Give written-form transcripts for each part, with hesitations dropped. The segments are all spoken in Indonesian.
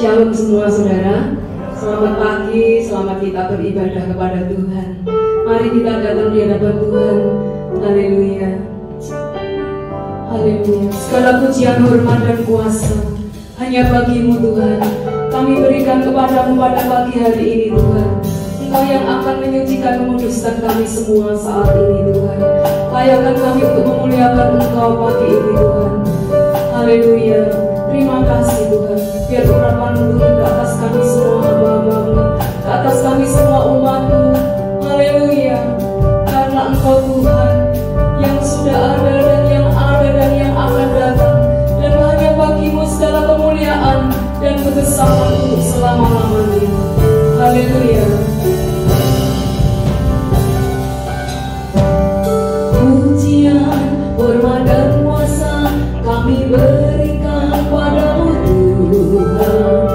Shalom semua saudara. Selamat pagi, selamat kita beribadah kepada Tuhan. Mari kita datang di hadapan Tuhan. Haleluya. Haleluya. Segala pujian, hormat dan kuasa hanya bagimu Tuhan. Kami berikan kepadamu pada pagi hari ini Tuhan. Engkau yang akan menyucikan, menguduskan kami semua saat ini Tuhan. Layakkan kami untuk memuliakan Engkau pagi ini Tuhan. Haleluya. Terima kasih Tuhan. Biar urapan-Mu turun ke atas kami semua hamba-hamba-Mu, ke atas kami semua umat-Mu. Haleluya. Karena Engkau Tuhan yang sudah ada dan yang akan datang, dan hanya bagimu segala kemuliaan dan kebesaran untuk selama-lamanya. Haleluya. Pujian, hormat dan kuasa kami berikan padamu Tuhan.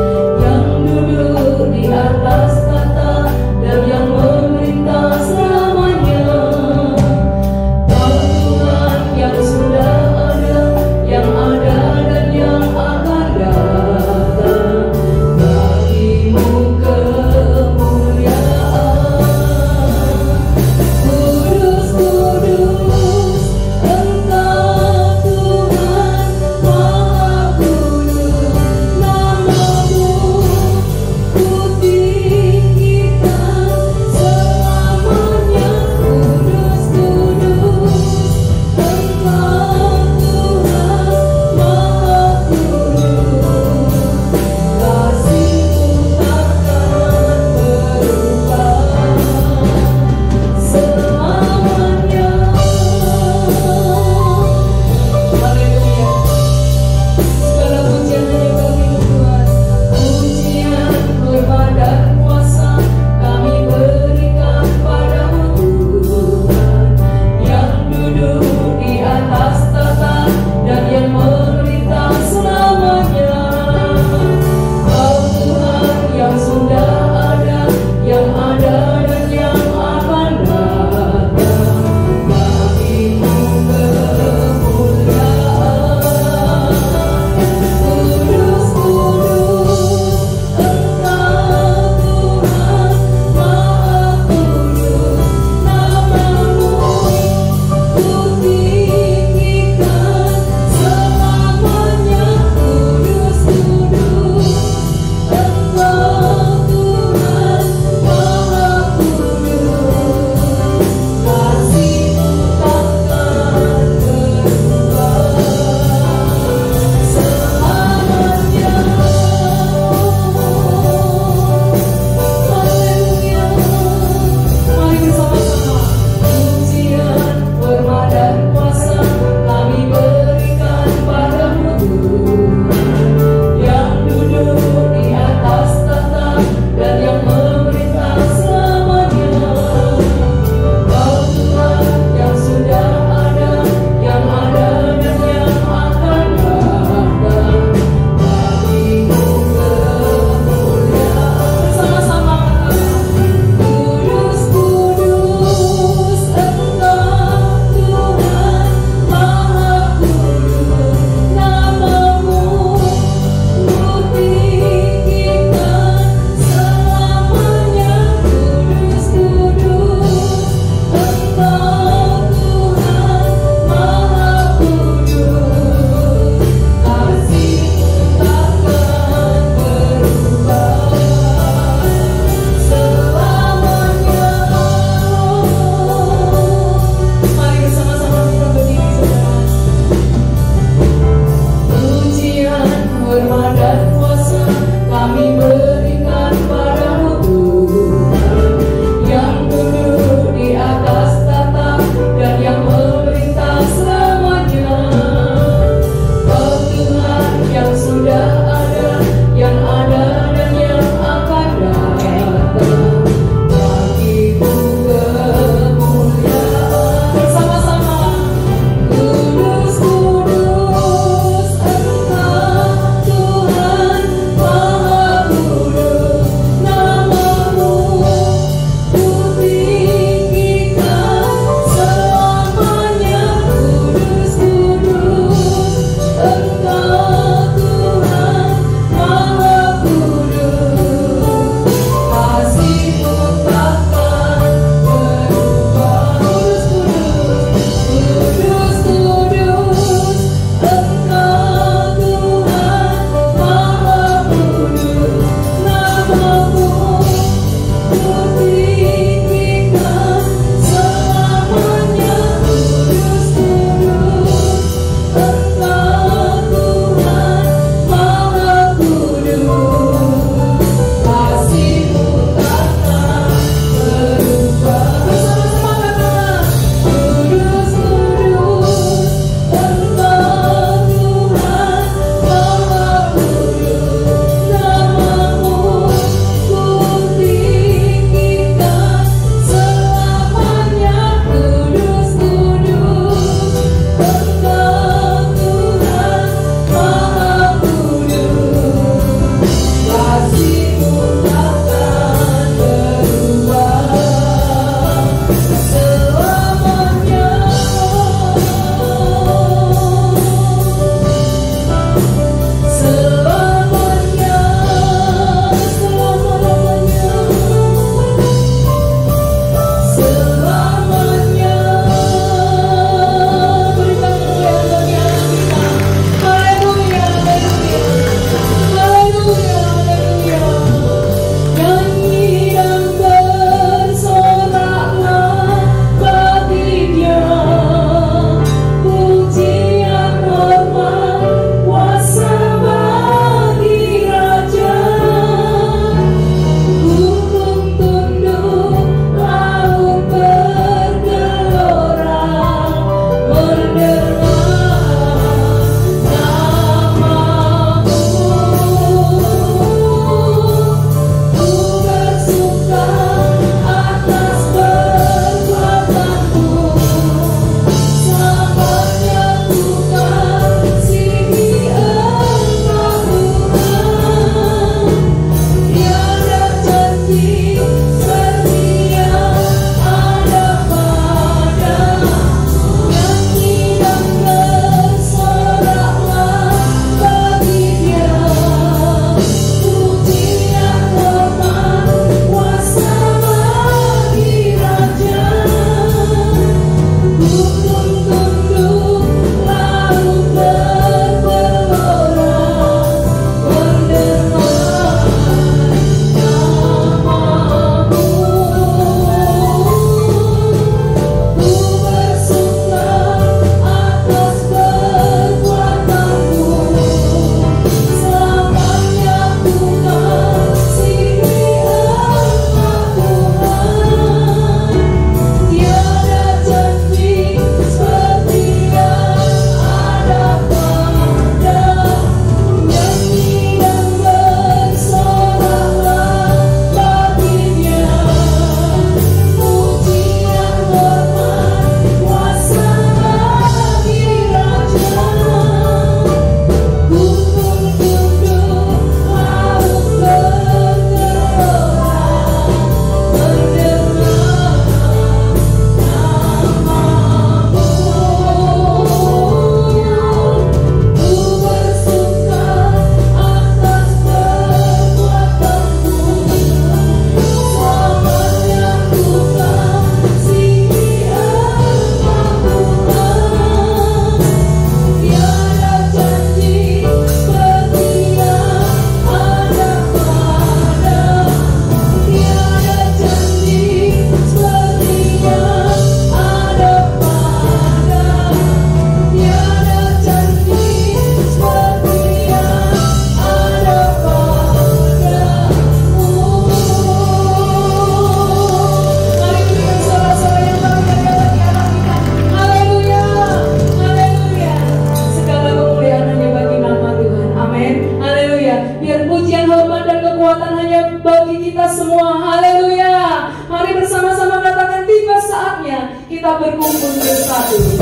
kita berkumpul bersatu.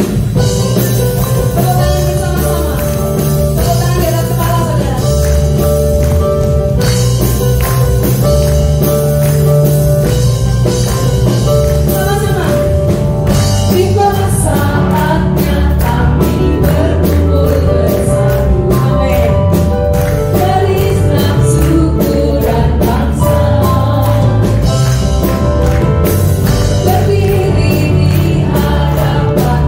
Tepuk tangan bersama-sama. Tepuk tangan di atas kepala saudara. Sama-sama. Tiba saatnya kami berkumpul bersatu. Amin. Berilah syukur dan bangsa. Berdiri di hadapan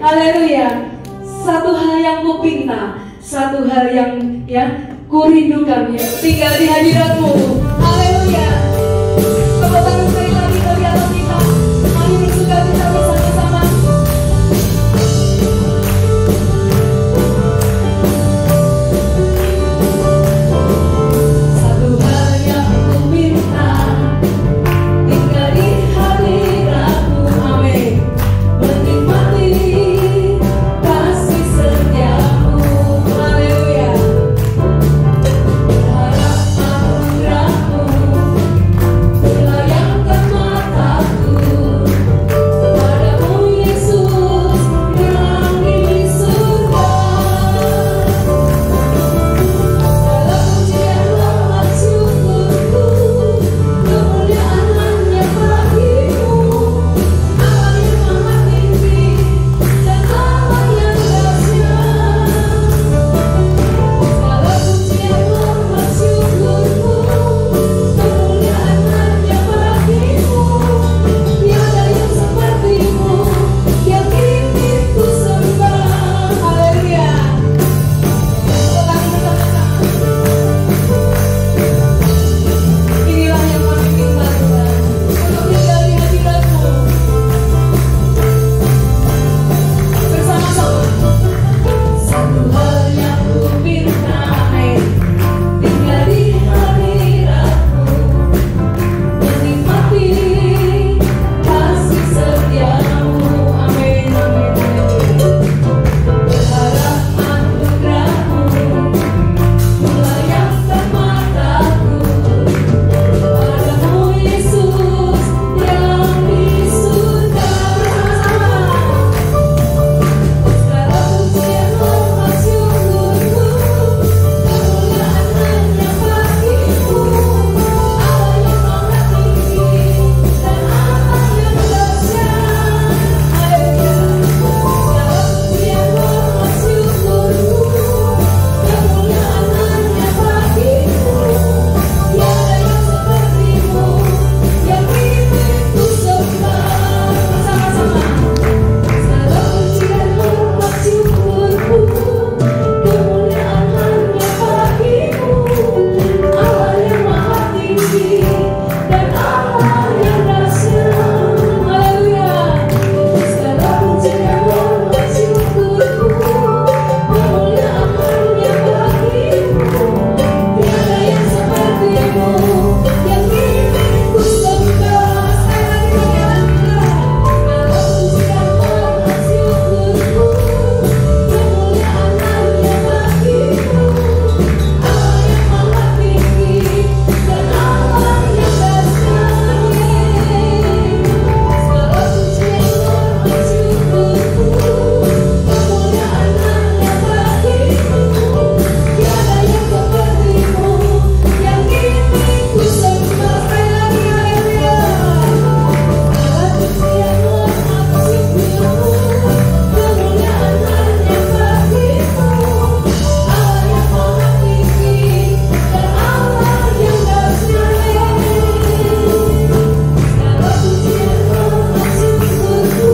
Haleluya. Satu hal yang ku pinta, satu hal yang ku rindukan, ya, tinggal di hadirat-Mu. Haleluya. Tepuk tangan sekali lagi bagi Allah kita. Mari bersuka cita bersama-sama. Satu hal yang ku minta, tinggal di hadirat-Mu. Amin. Menikmati kasih setiamu. Haleluya. Berharap anugerah-Mu melayangkan mataku padamu, Yesus yang di surga. Dalam pujian hormat syukurku, kemuliaan hanya bagimu, Allah yang maha tinggi dan Allah yang dahsyat. Dalam pujian hormat syukurku, kemuliaan hanya bagimu, tiada yang sepertimu yang kini ku sembah. Haleluya. Inilah yang kami minta, Tuhan, untuk tinggal di hadirat-Mu bersama-sama. Satu hal yang ku minta, tinggal di hadirat-Mu, menikmati kasih setiamu. Amin, amin, amin. Berharap anugerah-Mu melayangkan mataku padamu, Yesus yang di surga. Segala pujian hormat syukurku, kemuliaan hanya bagimu, Allah yang maha tinggi dan Allah yang dahsyat. Haleluya. Segala pujian hormat syukurku, kemuliaan hanya bagimu, tiada yang sepertimu yang kini ku sembah. Bersama-sama. Segala pujian hormat syukurku, kemuliaan hanya bagimu, Allah yang maha tinggi dan Allah yang dahsyat. Haleluya. Segala pujian hormat syukurku, kemuliaan hanya bagimu, tiada yang sepertimu yang kini ku sembah. Sekali lagi segala pujian hormat syukurku, kemuliaan hanya bagimu, Allah yang maha tinggi dan Allah yang dahsyat. Segala pujian hormat syukurku, kemuliaan hanya bagimu, tiada yang sepertimu yang kini ku sembah. Sekali lagi, haleluya. Segala pujian hormat syukurku, kemuliaan hanya bagimu, Allah yang maha tinggi dan Allah yang dahsyat. Segala pujian hormat syukurku,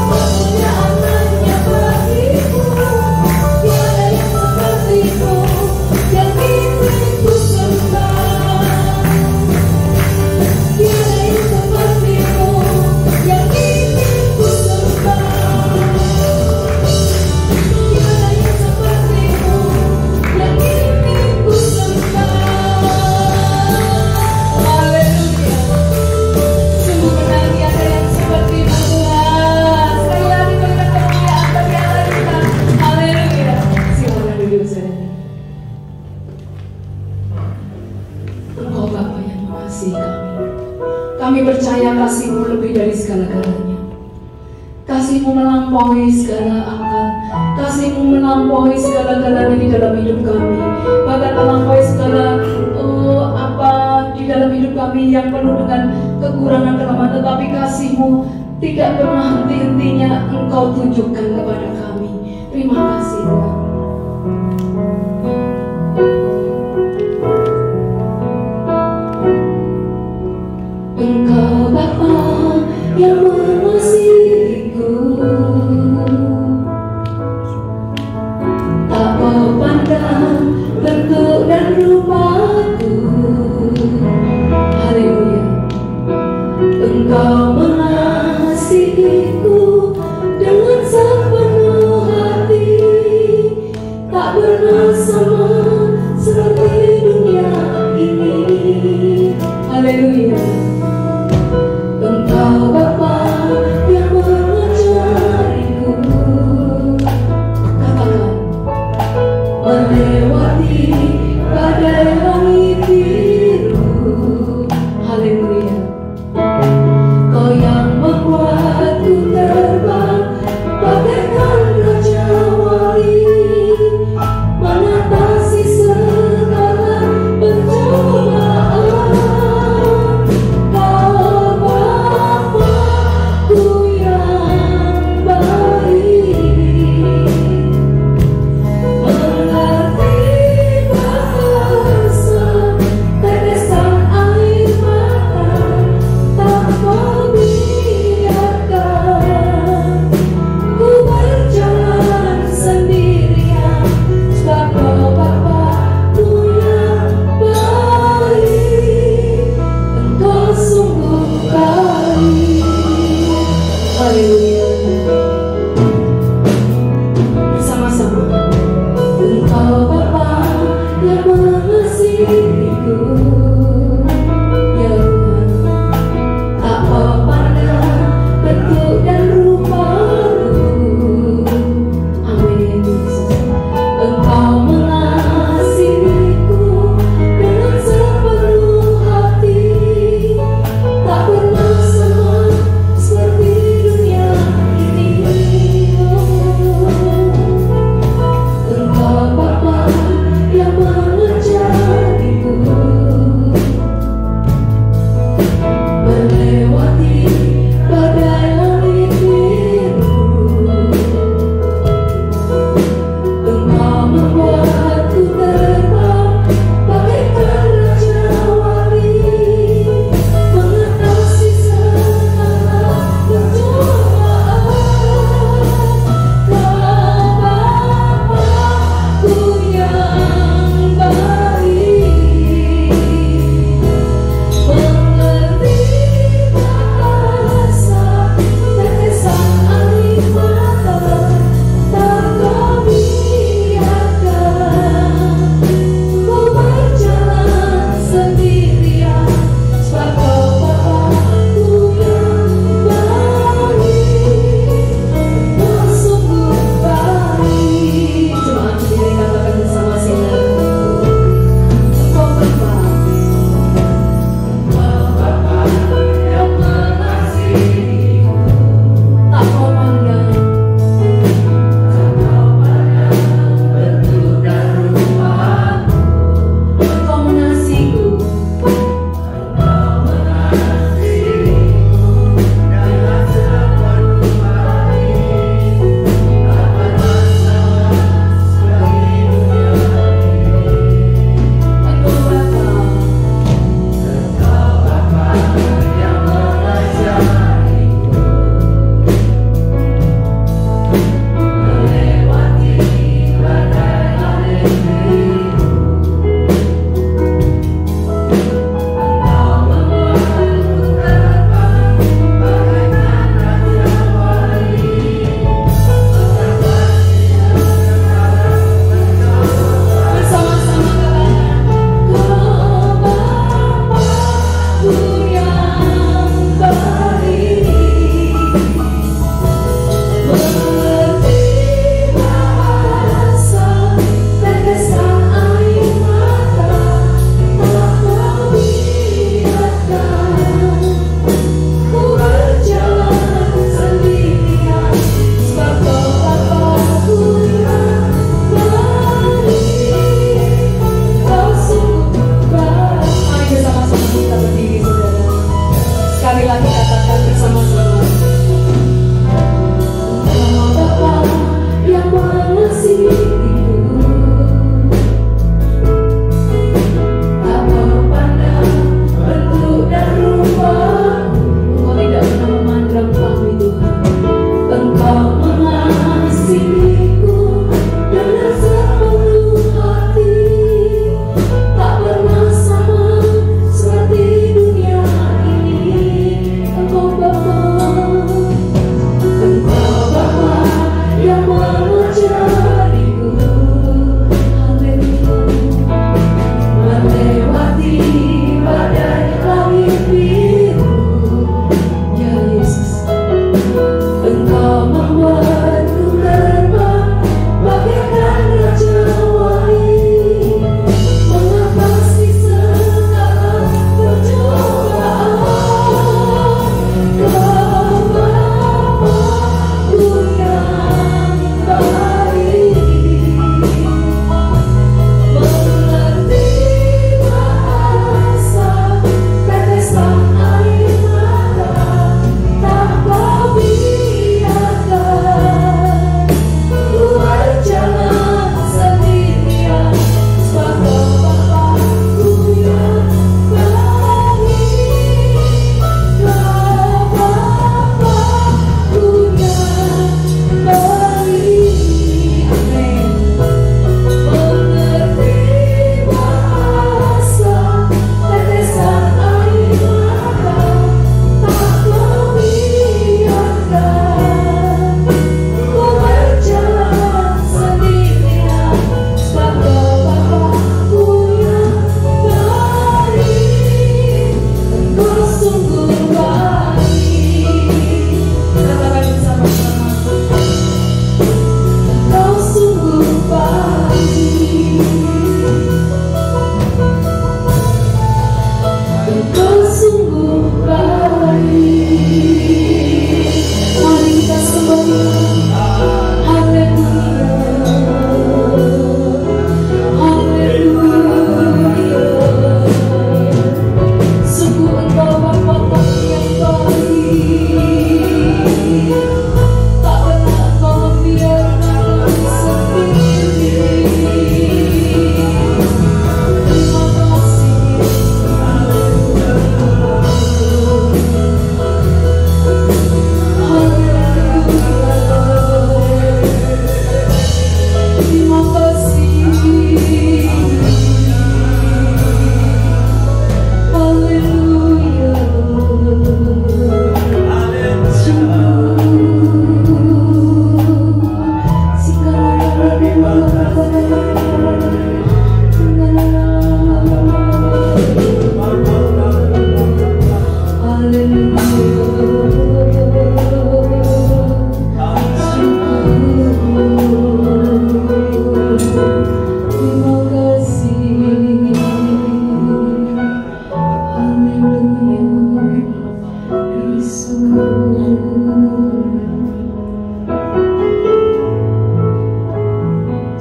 kemuliaan hanya bagimu, tiada yang sepertimu yang kini ku sembah. Tiada yang sepertimu yang kini ku sembah. Tiada yang sepertimu yang kini ku sembah. Haleluya. Sungguh benar tiada yang seperti-Mu, Tuhan. Sekali lagi berikan kemuliaan bagi Allah kita. Haleluya. Silakan duduk saudara. Engkau Bapa yang mengasihi kami. Kami percaya kasih-Mu lebih dari segala-galanya. Kasih-Mu melampaui segala akal. Kasih-Mu melampaui segala-galanya di dalam hidup kami. Bahkan melampaui segala apa di dalam hidup kami yang penuh dengan kekurangan kelemahan. Tetapi kasih-Mu tidak pernah henti-hentinya Engkau tunjukkan kepada kami. Terima kasih, Tuhan. Engkau Bapa yang mengasihiku.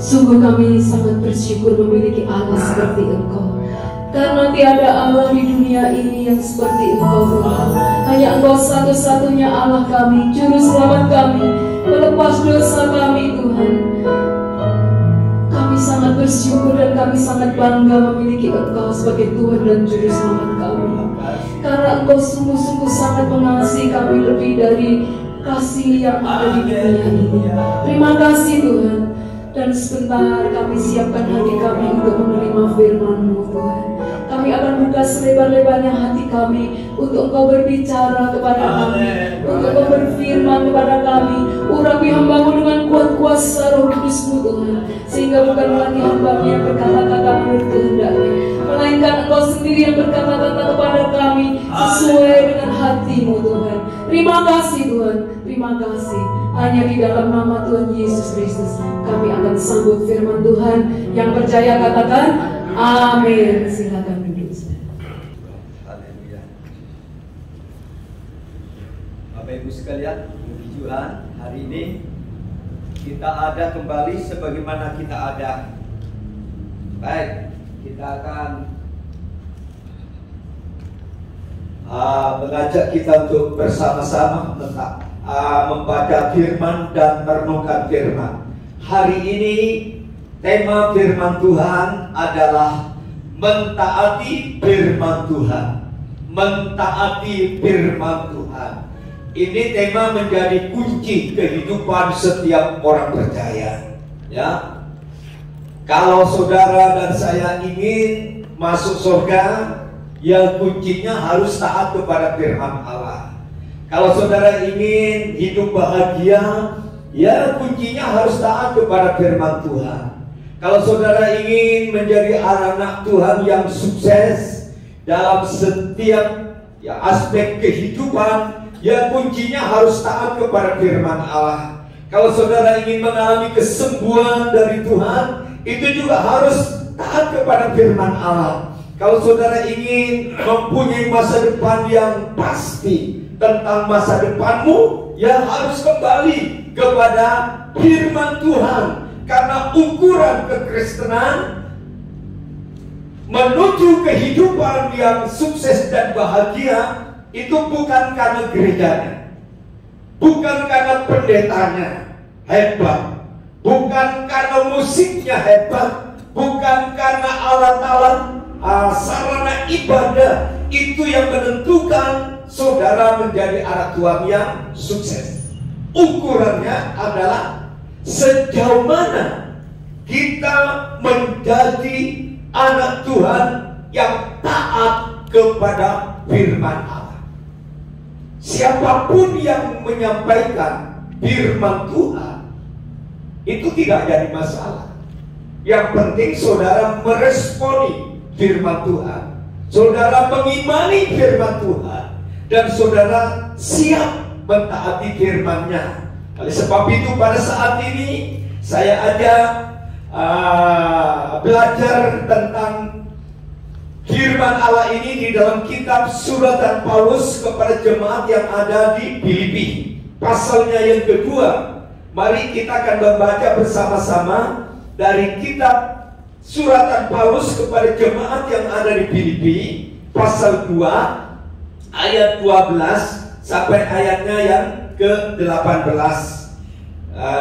Sungguh kami sangat bersyukur memiliki Allah seperti Engkau. Karena tiada Allah di dunia ini yang seperti Engkau Tuhan. Hanya Engkau satu-satunya Allah kami, Juru Selamat kami, pelepas dosa kami Tuhan. Kami sangat bersyukur dan kami sangat bangga memiliki Engkau sebagai Tuhan dan Juru Selamat kami. Karena Engkau sungguh-sungguh sangat mengasihi kami lebih dari kasih yang ada di dunia ini. Terima kasih Tuhan. Dan sebentar kami siapkan hati kami untuk menerima firman-Mu Tuhan. Kami akan buka selebar-lebarnya hati kami untuk Engkau berbicara kepada kami, untuk Engkau berfirman kepada kami. Urapi hamba-Mu dengan kuat kuasa Roh Kudus-Mu Tuhan, sehingga bukan lagi hamba-Mu yang berkata-kata menurut kehendaknya, melainkan Engkau sendiri yang berkata-kata kepada kami sesuai dengan hati-Mu Tuhan. Terima kasih Tuhan, terima kasih. Hanya di dalam nama Tuhan Yesus Kristus kami akan sambut firman Tuhan. Yang percaya katakan amin. Silakan duduk. Haleluya. Bapak Ibu sekalian, puji Tuhan, hari ini kita ada kembali sebagaimana kita ada. Baik, kita akan mengajak kita untuk bersama-sama membaca firman dan merenungkan firman. Hari ini tema firman Tuhan adalah mentaati firman Tuhan. Mentaati firman Tuhan. Ini tema menjadi kunci kehidupan setiap orang percaya. Ya, kalau saudara dan saya ingin masuk surga, ya kuncinya harus taat kepada firman Allah. Kalau saudara ingin hidup bahagia, ya kuncinya harus taat kepada firman Tuhan. Kalau saudara ingin menjadi anak Tuhan yang sukses dalam setiap aspek kehidupan, ya kuncinya harus taat kepada firman Allah. Kalau saudara ingin mengalami kesembuhan dari Tuhan, itu juga harus taat kepada firman Allah. Kalau saudara ingin mempunyai masa depan yang pasti tentang masa depanmu, ya harus kembali kepada firman Tuhan. Karena ukuran kekristenan menuju kehidupan yang sukses dan bahagia itu bukan karena gerejanya, bukan karena pendetanya hebat, bukan karena musiknya hebat, bukan karena alat-alat sarana ibadah itu yang menentukan saudara menjadi anak Tuhan yang sukses. Ukurannya adalah sejauh mana kita menjadi anak Tuhan yang taat kepada firman Allah. Siapapun yang menyampaikan firman Tuhan itu tidak jadi masalah. Yang penting saudara meresponi firman Tuhan, saudara mengimani firman Tuhan, dan saudara siap mentaati firman-Nya. Oleh sebab itu pada saat ini saya ajak belajar tentang firman Allah ini di dalam kitab Suratan Paulus kepada jemaat yang ada di Filipi. Pasalnya yang kedua. Mari kita akan membaca bersama-sama dari kitab Suratan Paulus kepada jemaat yang ada di Filipi, pasal 2 ayat 12 sampai ayatnya yang ke-18.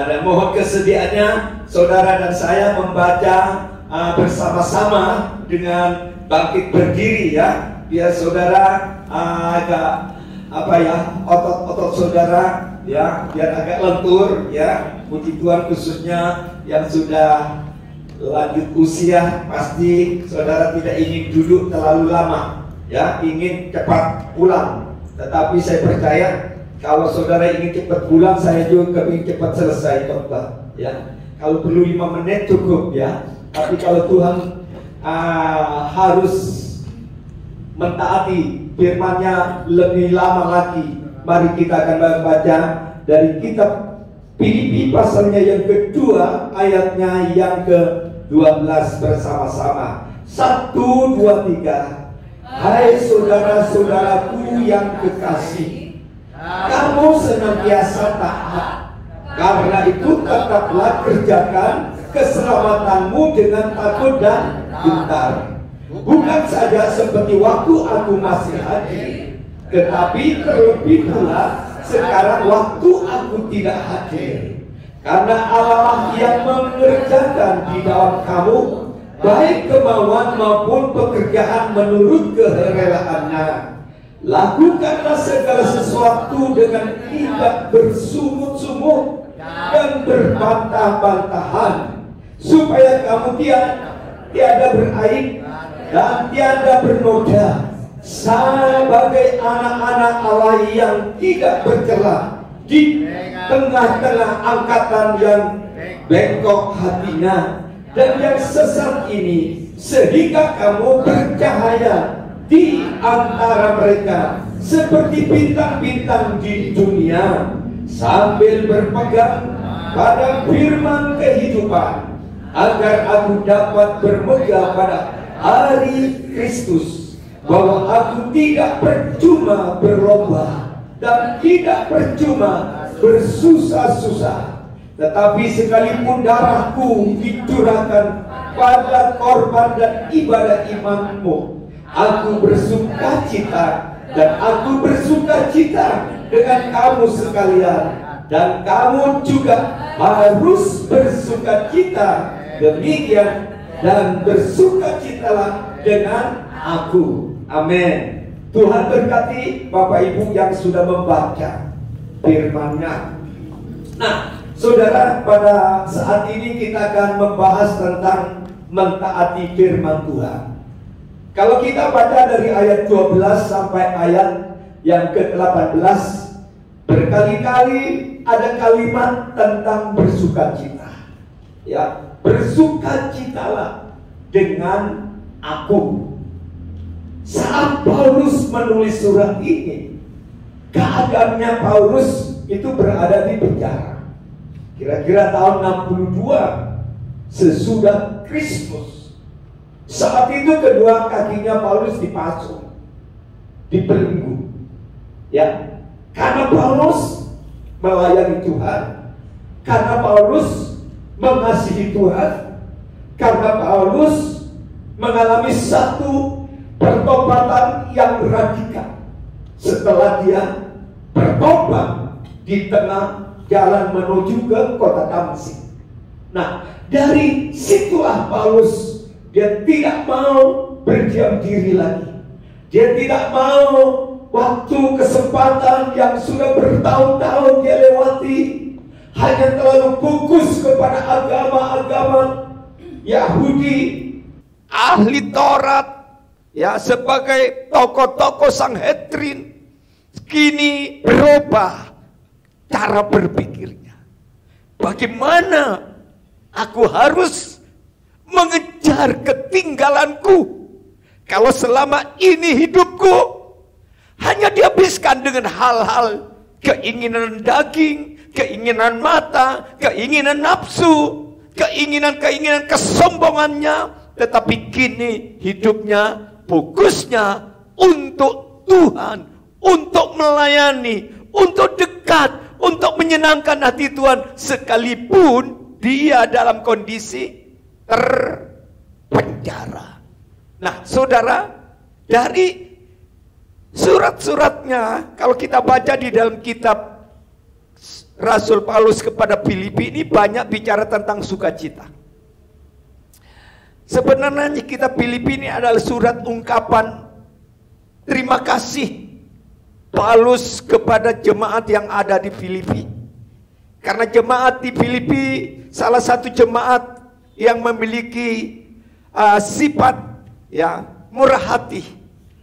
Dan mohon kesediaannya saudara dan saya membaca bersama-sama dengan bangkit berdiri, ya, biar saudara agak otot-otot saudara, ya, biar agak lentur, ya. Puji Tuhan, khususnya yang sudah lanjut usia, pasti saudara tidak ingin duduk terlalu lama, ya, ingin cepat pulang. Tetapi saya percaya kalau saudara ingin cepat pulang, saya juga ingin cepat selesai khotbah, ya. Kalau perlu 5 menit cukup, ya. Tapi kalau Tuhan harus mentaati firman-Nya lebih lama lagi, mari kita akan membaca dari kitab Filipi pasalnya yang kedua ayatnya yang ke-12 bersama-sama. 1, 2, 3. Hai saudara-saudaraku yang kekasih, kamu senantiasa taat Karena itu tetaplah kerjakan keselamatanmu dengan takut dan gentar. Bukan saja seperti waktu aku masih hadir, tetapi terlebih pula sekarang waktu aku tidak hadir. Karena Allah yang mengerjakan di dalam kamu baik kemauan maupun pekerjaan menurut kerelaan-Nya. Lakukanlah segala sesuatu dengan tidak bersungut-sungut dan berbantah-bantahan, supaya kamu tiada beraib dan tiada bernoda, sebagai anak-anak Allah yang tidak bercela di tengah-tengah angkatan yang bengkok hatinya dan yang sesat ini, sehingga kamu bercahaya di antara mereka seperti bintang-bintang di dunia, sambil berpegang pada firman kehidupan, agar aku dapat bermegah pada hari Kristus, bahwa aku tidak percuma berlomba dan tidak percuma bersusah-susah, tetapi sekalipun darahku dicurahkan pada korban dan ibadah imanmu, aku bersuka cita, dan aku bersuka cita dengan kamu sekalian, dan kamu juga harus bersuka cita demikian, dan bersuka citalah dengan aku. Amin. Tuhan berkati Bapak Ibu yang sudah membaca firman-Nya. Nah, saudara, pada saat ini kita akan membahas tentang mentaati firman Tuhan. Kalau kita baca dari ayat 12 sampai ayat yang ke-18, berkali-kali ada kalimat tentang bersukacita. Ya, bersukacitalah dengan aku. Saat Paulus menulis surat ini, keadaannya Paulus itu berada di penjara. Kira-kira tahun 62 sesudah Kristus. Saat itu kedua kakinya Paulus dipasung, dibelenggu. Ya, karena Paulus melayani Tuhan, karena Paulus mengasihi Tuhan, karena Paulus mengalami satu pertobatan yang radikal setelah dia bertobat di tengah jalan menuju ke kota Damsyik. Nah, dari situlah Paulus, dia tidak mau berdiam diri lagi. Dia tidak mau waktu kesempatan yang sudah bertahun-tahun dia lewati hanya terlalu fokus kepada agama-agama Yahudi, ahli Taurat, ya, sebagai tokoh-tokoh Sanhedrin. Kini berubah cara berpikirnya. Bagaimana aku harus mengejar ketinggalanku kalau selama ini hidupku hanya dihabiskan dengan hal-hal keinginan daging, keinginan mata, keinginan nafsu, keinginan-keinginan kesombongannya. Tetapi kini hidupnya fokusnya untuk Tuhan, untuk melayani, untuk dekat, untuk menyenangkan hati Tuhan, sekalipun dia dalam kondisi terpenjara. Nah, saudara, dari surat-suratnya, kalau kita baca di dalam kitab Rasul Paulus kepada Filipi, ini banyak bicara tentang sukacita. Sebenarnya kitab Filipi ini adalah surat ungkapan terima kasih Paulus kepada jemaat yang ada di Filipi. Karena jemaat di Filipi salah satu jemaat yang memiliki sifat, ya, murah hati,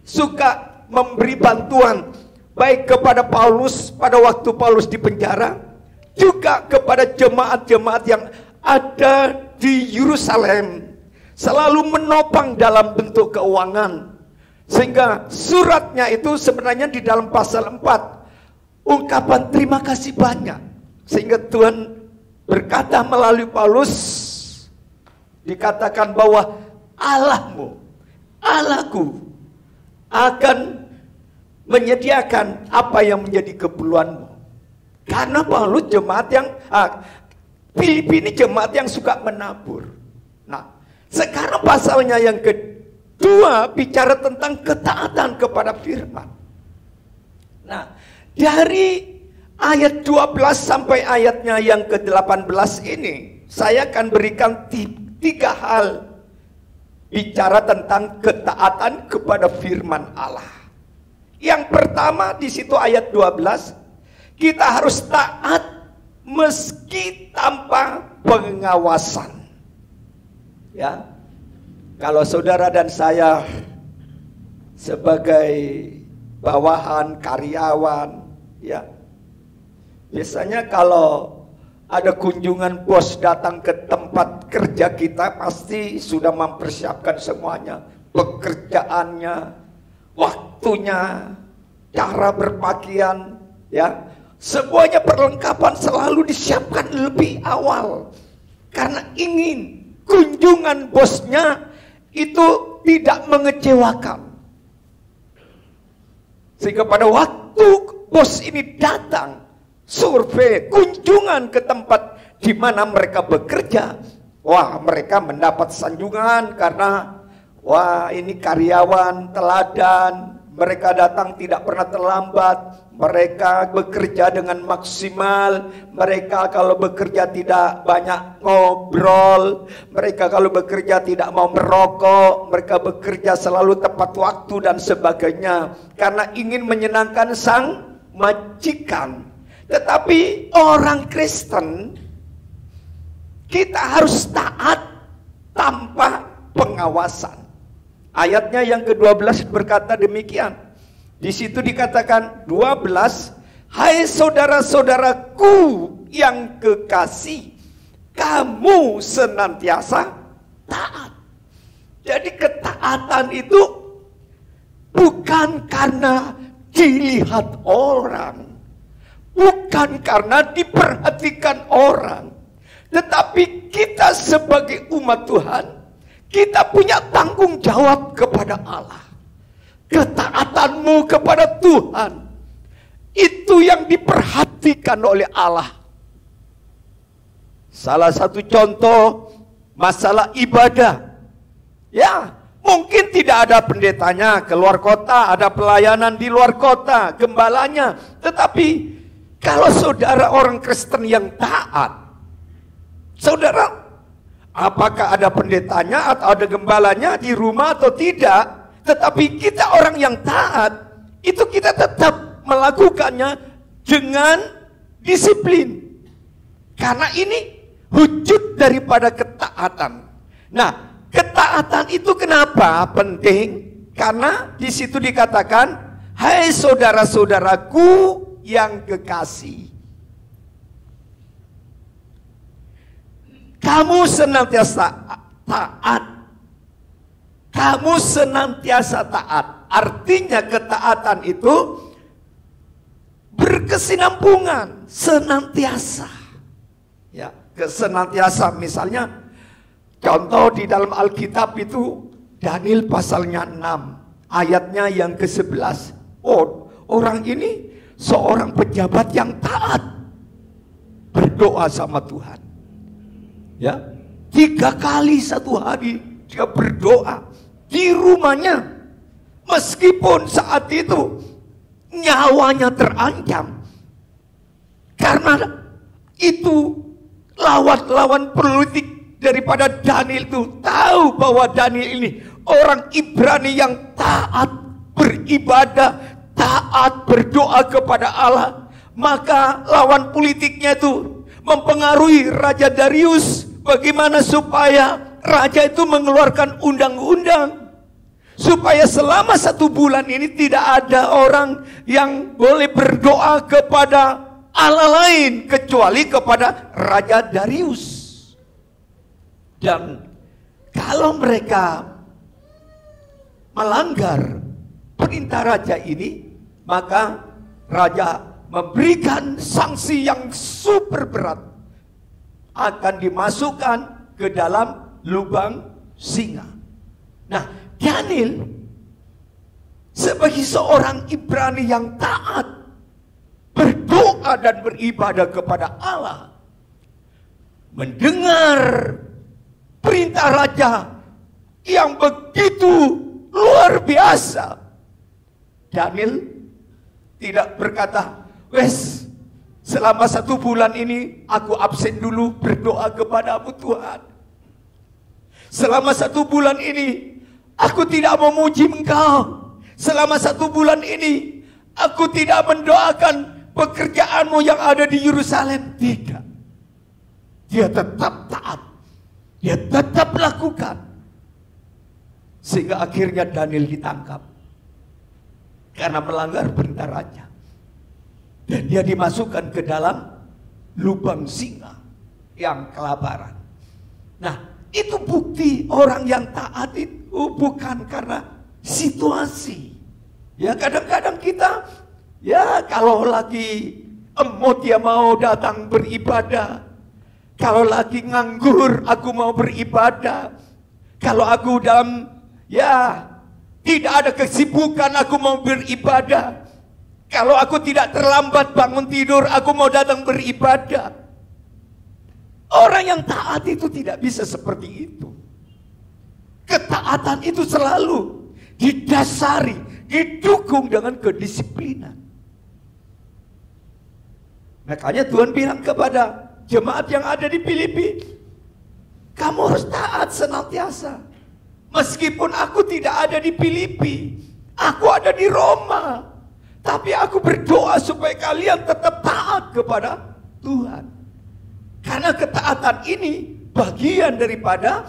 suka memberi bantuan baik kepada Paulus pada waktu Paulus di penjara, juga kepada jemaat-jemaat yang ada di Yerusalem, selalu menopang dalam bentuk keuangan. Sehingga suratnya itu sebenarnya di dalam pasal 4 ungkapan terima kasih banyak. Sehingga Tuhan berkata melalui Paulus, dikatakan bahwa Allahmu, Allahku akan menyediakan apa yang menjadi keperluanmu. Karena Paulus jemaat yang Filipi ini jemaat yang suka menabur. Nah, sekarang pasalnya yang kedua bicara tentang ketaatan kepada firman. Nah, dari ayat 12 sampai ayatnya yang ke-18 ini, saya akan berikan 3 hal bicara tentang ketaatan kepada firman Allah. Yang pertama di situ ayat 12, kita harus taat meski tanpa pengawasan. Ya. Kalau saudara dan saya sebagai bawahan, karyawan, ya. Biasanya kalau ada kunjungan bos datang ke tempat kerja kita, pasti sudah mempersiapkan semuanya. Pekerjaannya, waktunya, cara berpakaian, ya. Semuanya perlengkapan selalu disiapkan lebih awal. Karena ingin kunjungan bosnya itu tidak mengecewakan. Sehingga pada waktu bos ini datang, survei, kunjungan ke tempat di mana mereka bekerja, wah mereka mendapat sanjungan karena wah ini karyawan teladan, mereka datang tidak pernah terlambat, mereka bekerja dengan maksimal, mereka kalau bekerja tidak banyak ngobrol, mereka kalau bekerja tidak mau merokok, mereka bekerja selalu tepat waktu dan sebagainya, karena ingin menyenangkan sang majikan. Tetapi orang Kristen, kita harus taat tanpa pengawasan. Ayatnya yang ke-12 berkata demikian. Di situ dikatakan 12, hai saudara-saudaraku yang kekasih, kamu senantiasa taat. Jadi ketaatan itu bukan karena dilihat orang, bukan karena diperhatikan orang, tetapi kita sebagai umat Tuhan, kita punya tanggung jawab kepada Allah. Ketaatanmu kepada Tuhan, itu yang diperhatikan oleh Allah. Salah satu contoh masalah ibadah. Ya, mungkin tidak ada pendetanya ke luar kota, ada pelayanan di luar kota, gembalanya. Tetapi kalau saudara orang Kristen yang taat, saudara, apakah ada pendetanya atau ada gembalanya di rumah atau tidak, tetapi kita orang yang taat, itu kita tetap melakukannya dengan disiplin. Karena ini wujud daripada ketaatan. Nah, ketaatan itu kenapa penting? Karena di situ dikatakan, hai saudara-saudaraku yang kekasih, kamu senantiasa taat. Kamu senantiasa taat. Artinya ketaatan itu berkesinambungan, senantiasa. Ya, kesenantiasa misalnya contoh di dalam Alkitab itu Daniel pasalnya 6, ayatnya yang ke-11. Oh, orang ini seorang pejabat yang taat, berdoa sama Tuhan. Ya, 3 kali satu hari dia berdoa di rumahnya, meskipun saat itu nyawanya terancam. Karena itu lawan-lawan politik daripada Daniel itu tahu bahwa Daniel ini orang Ibrani yang taat beribadah, taat berdoa kepada Allah. Maka lawan politiknya itu mempengaruhi Raja Darius bagaimana supaya raja itu mengeluarkan undang-undang supaya selama 1 bulan ini tidak ada orang yang boleh berdoa kepada Allah lain kecuali kepada Raja Darius. Dan kalau mereka melanggar perintah raja ini, maka raja memberikan sanksi yang super berat, akan dimasukkan ke dalam lubang singa. Nah, Daniel sebagai seorang Ibrani yang taat berdoa berdoa dan beribadah kepada Allah, mendengar perintah raja yang begitu luar biasa, Daniel tidak berkata, "Wes, selama 1 bulan ini aku absen dulu berdoa kepadamu Tuhan. Selama 1 bulan ini aku tidak memuji Engkau. Selama 1 bulan ini aku tidak mendoakan pekerjaanmu yang ada di Yerusalem." Tidak. Dia tetap taat. Dia tetap lakukan. Sehingga akhirnya Daniel ditangkap karena melanggar perintah raja. Dan dia dimasukkan ke dalam lubang singa yang kelaparan. Nah, itu bukti orang yang taat itu bukan karena situasi. Ya, kadang-kadang kita, ya kalau lagi emot ya mau datang beribadah. Kalau lagi nganggur aku mau beribadah. Kalau aku dalam, ya tidak ada kesibukan aku mau beribadah. Kalau aku tidak terlambat bangun tidur aku mau datang beribadah. Orang yang taat itu tidak bisa seperti itu. Ketaatan itu selalu didasari, didukung dengan kedisiplinan. Makanya Tuhan bilang kepada jemaat yang ada di Filipi, kamu harus taat senantiasa. Meskipun aku tidak ada di Filipi, aku ada di Roma, tapi aku berdoa supaya kalian tetap taat kepada Tuhan. Karena ketaatan ini bagian daripada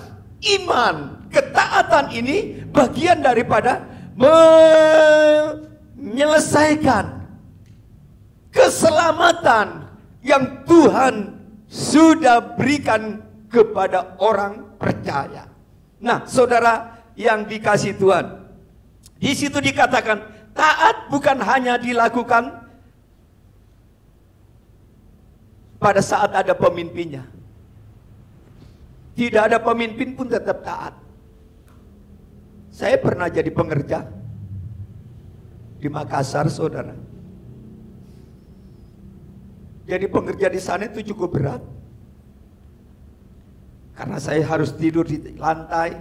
iman. Ketaatan ini bagian daripada menyelesaikan keselamatan yang Tuhan sudah berikan kepada orang percaya. Nah, saudara yang dikasihi Tuhan, di situ dikatakan taat bukan hanya dilakukan pada saat ada pemimpinnya. Tidak ada pemimpin pun tetap taat. Saya pernah jadi pengerja di Makassar, saudara. Jadi pengerja di sana itu cukup berat. Karena saya harus tidur di lantai.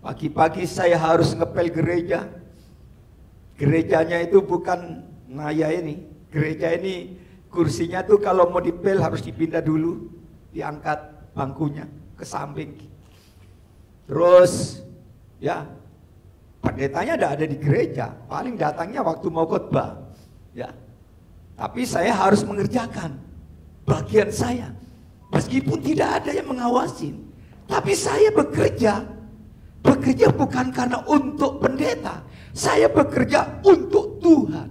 Pagi-pagi saya harus ngepel gereja. Gerejanya itu bukan naya ini. Gereja ini kursinya tuh kalau mau dipel harus dipindah dulu. Diangkat bangkunya ke samping. Terus ya pendetanya ada di gereja. Paling datangnya waktu mau khotbah. Ya. Tapi saya harus mengerjakan bagian saya. Meskipun tidak ada yang mengawasin. Tapi saya bekerja. Bekerja bukan karena untuk pendeta. Saya bekerja untuk Tuhan.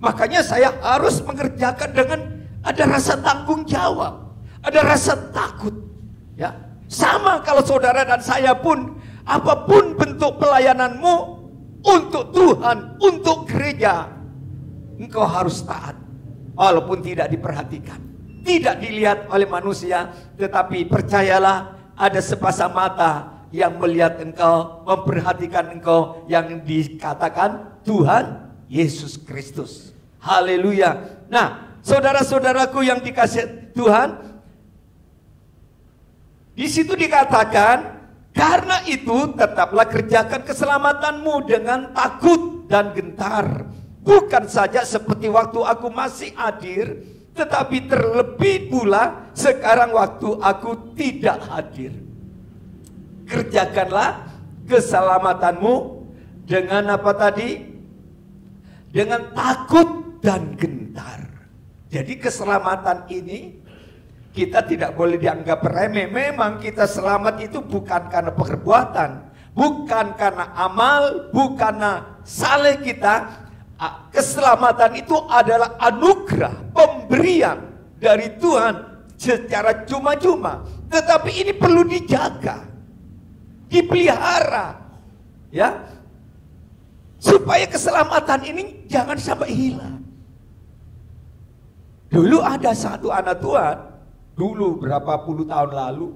Makanya saya harus mengerjakan dengan ada rasa tanggung jawab. Ada rasa takut. Ya, sama kalau saudara dan saya pun, apapun bentuk pelayananmu untuk Tuhan, untuk gereja, engkau harus taat. Walaupun tidak diperhatikan, tidak dilihat oleh manusia, tetapi percayalah ada sepasang mata yang melihat engkau, memperhatikan engkau, yang dikatakan Tuhan Yesus Kristus. Haleluya. Nah, saudara-saudaraku yang dikasihi Tuhan, di situ dikatakan, karena itu tetaplah kerjakan keselamatanmu dengan takut dan gentar. Bukan saja seperti waktu aku masih hadir, tetapi terlebih pula sekarang waktu aku tidak hadir. Kerjakanlah keselamatanmu dengan apa tadi? Dengan takut dan gentar. Jadi keselamatan ini kita tidak boleh dianggap remeh. Memang kita selamat itu bukan karena perbuatan, bukan karena amal, bukan karena saleh kita. Keselamatan itu adalah anugerah, pemberian dari Tuhan secara cuma-cuma. Tetapi ini perlu dijaga, dipelihara, ya, supaya keselamatan ini jangan sampai hilang. Dulu ada satu anak Tuhan, dulu berapa puluh tahun lalu,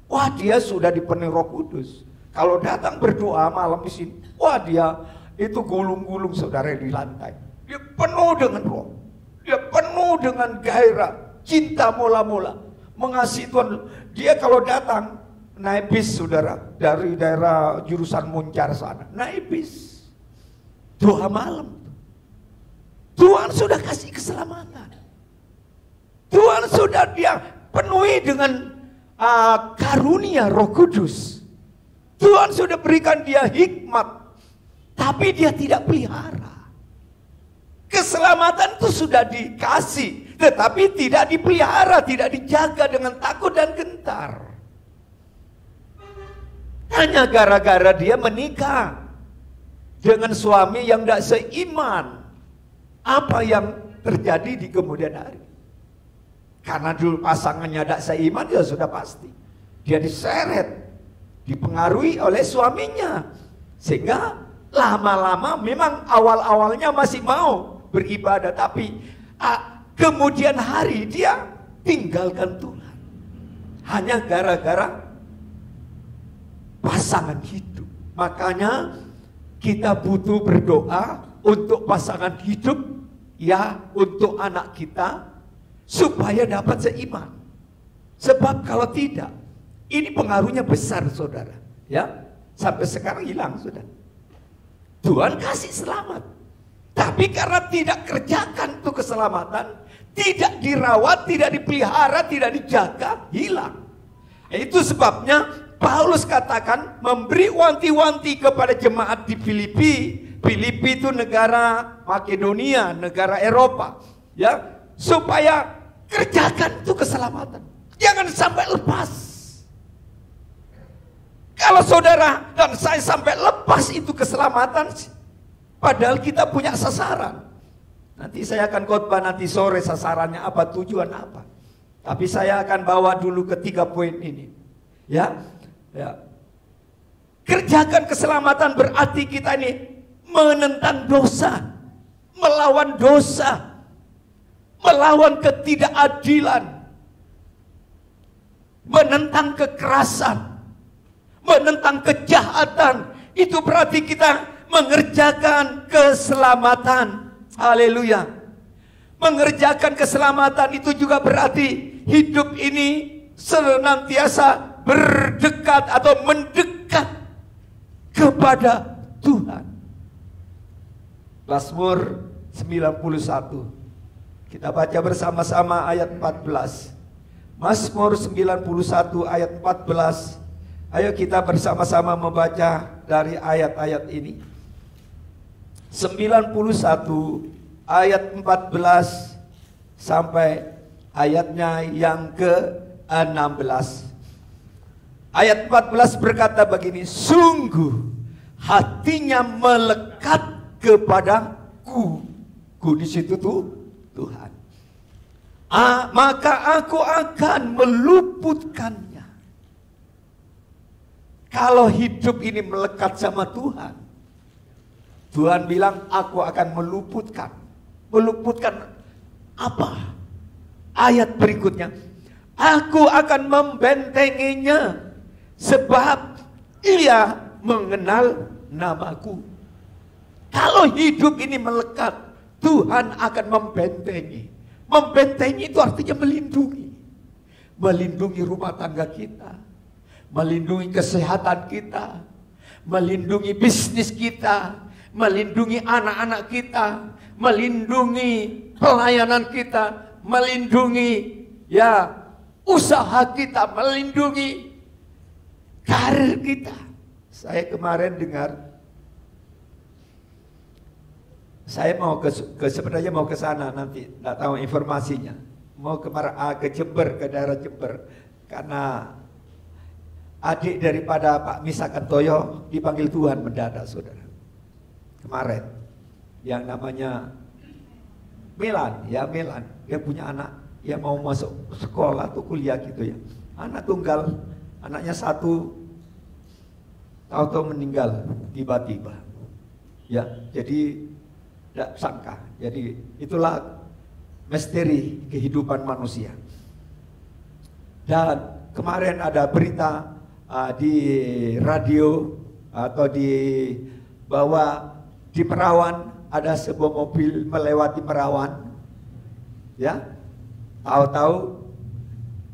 wah dia sudah dipenuhi Roh Kudus. Kalau datang berdoa malam di sini, wah dia itu gulung-gulung saudara di lantai. Dia penuh dengan roh. penuh dengan gairah, cinta mula-mula, mengasihi Tuhan. Dia kalau datang naik bis, saudara, dari daerah jurusan Muncar sana, naik bis 2 malam. Tuhan sudah kasih keselamatan. Tuhan sudah dia penuhi dengan karunia Roh Kudus. Tuhan sudah berikan dia hikmat, tapi dia tidak pelihara. Keselamatan itu sudah dikasih, tetapi tidak dipelihara, tidak dijaga dengan takut dan gentar. Hanya gara-gara dia menikah dengan suami yang tidak seiman. Apa yang terjadi di kemudian hari? Karena dulu pasangannya tidak seiman, ya sudah pasti dia diseret, dipengaruhi oleh suaminya. Sehingga lama-lama memang awal-awalnya masih mau beribadah, tapi kemudian hari dia tinggalkan Tuhan. Hanya gara-gara pasangan hidup. Makanya kita butuh berdoa untuk pasangan hidup, ya, untuk anak kita, supaya dapat seiman. Sebab kalau tidak, ini pengaruhnya besar, saudara. Ya, sampai sekarang hilang sudah. Tuhan kasih selamat, tapi karena tidak kerjakan itu keselamatan, tidak dirawat, tidak dipelihara, tidak dijaga, hilang. Itu sebabnya Paulus katakan memberi wanti-wanti kepada jemaat di Filipi. Filipi itu negara Makedonia, negara Eropa, ya, supaya kerjakan itu keselamatan. Jangan sampai lepas. Kalau saudara dan saya sampai lepas itu keselamatan, padahal kita punya sasaran. Nanti saya akan khotbah nanti sore sasarannya apa, tujuan apa. Tapi saya akan bawa dulu ke 3 poin ini. Ya, ya. Kerjakan keselamatan berarti kita ini menentang dosa, melawan dosa, melawan ketidakadilan, menentang kekerasan, menentang kejahatan. Itu berarti kita mengerjakan keselamatan. Haleluya. Mengerjakan keselamatan itu juga berarti hidup ini senantiasa berdekat atau mendekat kepada Tuhan. Mazmur 91. Kita baca bersama-sama ayat 14. Mazmur 91 ayat 14. Ayo kita bersama-sama membaca dari ayat-ayat ini. 91 ayat 14 sampai ayatnya yang ke-16. Ayat 14 berkata begini, sungguh hatinya melekat kepadaku. Ku di situ tuh Tuhan. Maka aku akan meluputkannya. Kalau hidup ini melekat sama Tuhan, Tuhan bilang aku akan meluputkan. Meluputkan apa? Ayat berikutnya, aku akan membentenginya sebab ia mengenal namaku. Kalau hidup ini melekat, Tuhan akan membentengi. Membentengi itu artinya melindungi. Melindungi rumah tangga kita, melindungi kesehatan kita, melindungi bisnis kita, melindungi anak-anak kita, melindungi pelayanan kita, melindungi ya usaha kita, melindungi karir kita. Saya kemarin dengar, saya mau sebenarnya mau ke sana nanti, tidak tahu informasinya. Mau ke Jember, ke daerah Jember, karena adik daripada Pak Misakantoyo dipanggil Tuhan mendadak, saudara. Kemarin, yang namanya Melan, ya Melan, dia punya anak yang mau masuk sekolah atau kuliah gitu ya. Anak tunggal, anaknya 1, tahu-tahu meninggal tiba-tiba. Ya, jadi tidak sangka. Jadi itulah misteri kehidupan manusia. Dan kemarin ada berita di radio atau bahwa di Perawan ada sebuah mobil melewati Perawan. Ya, tahu-tahu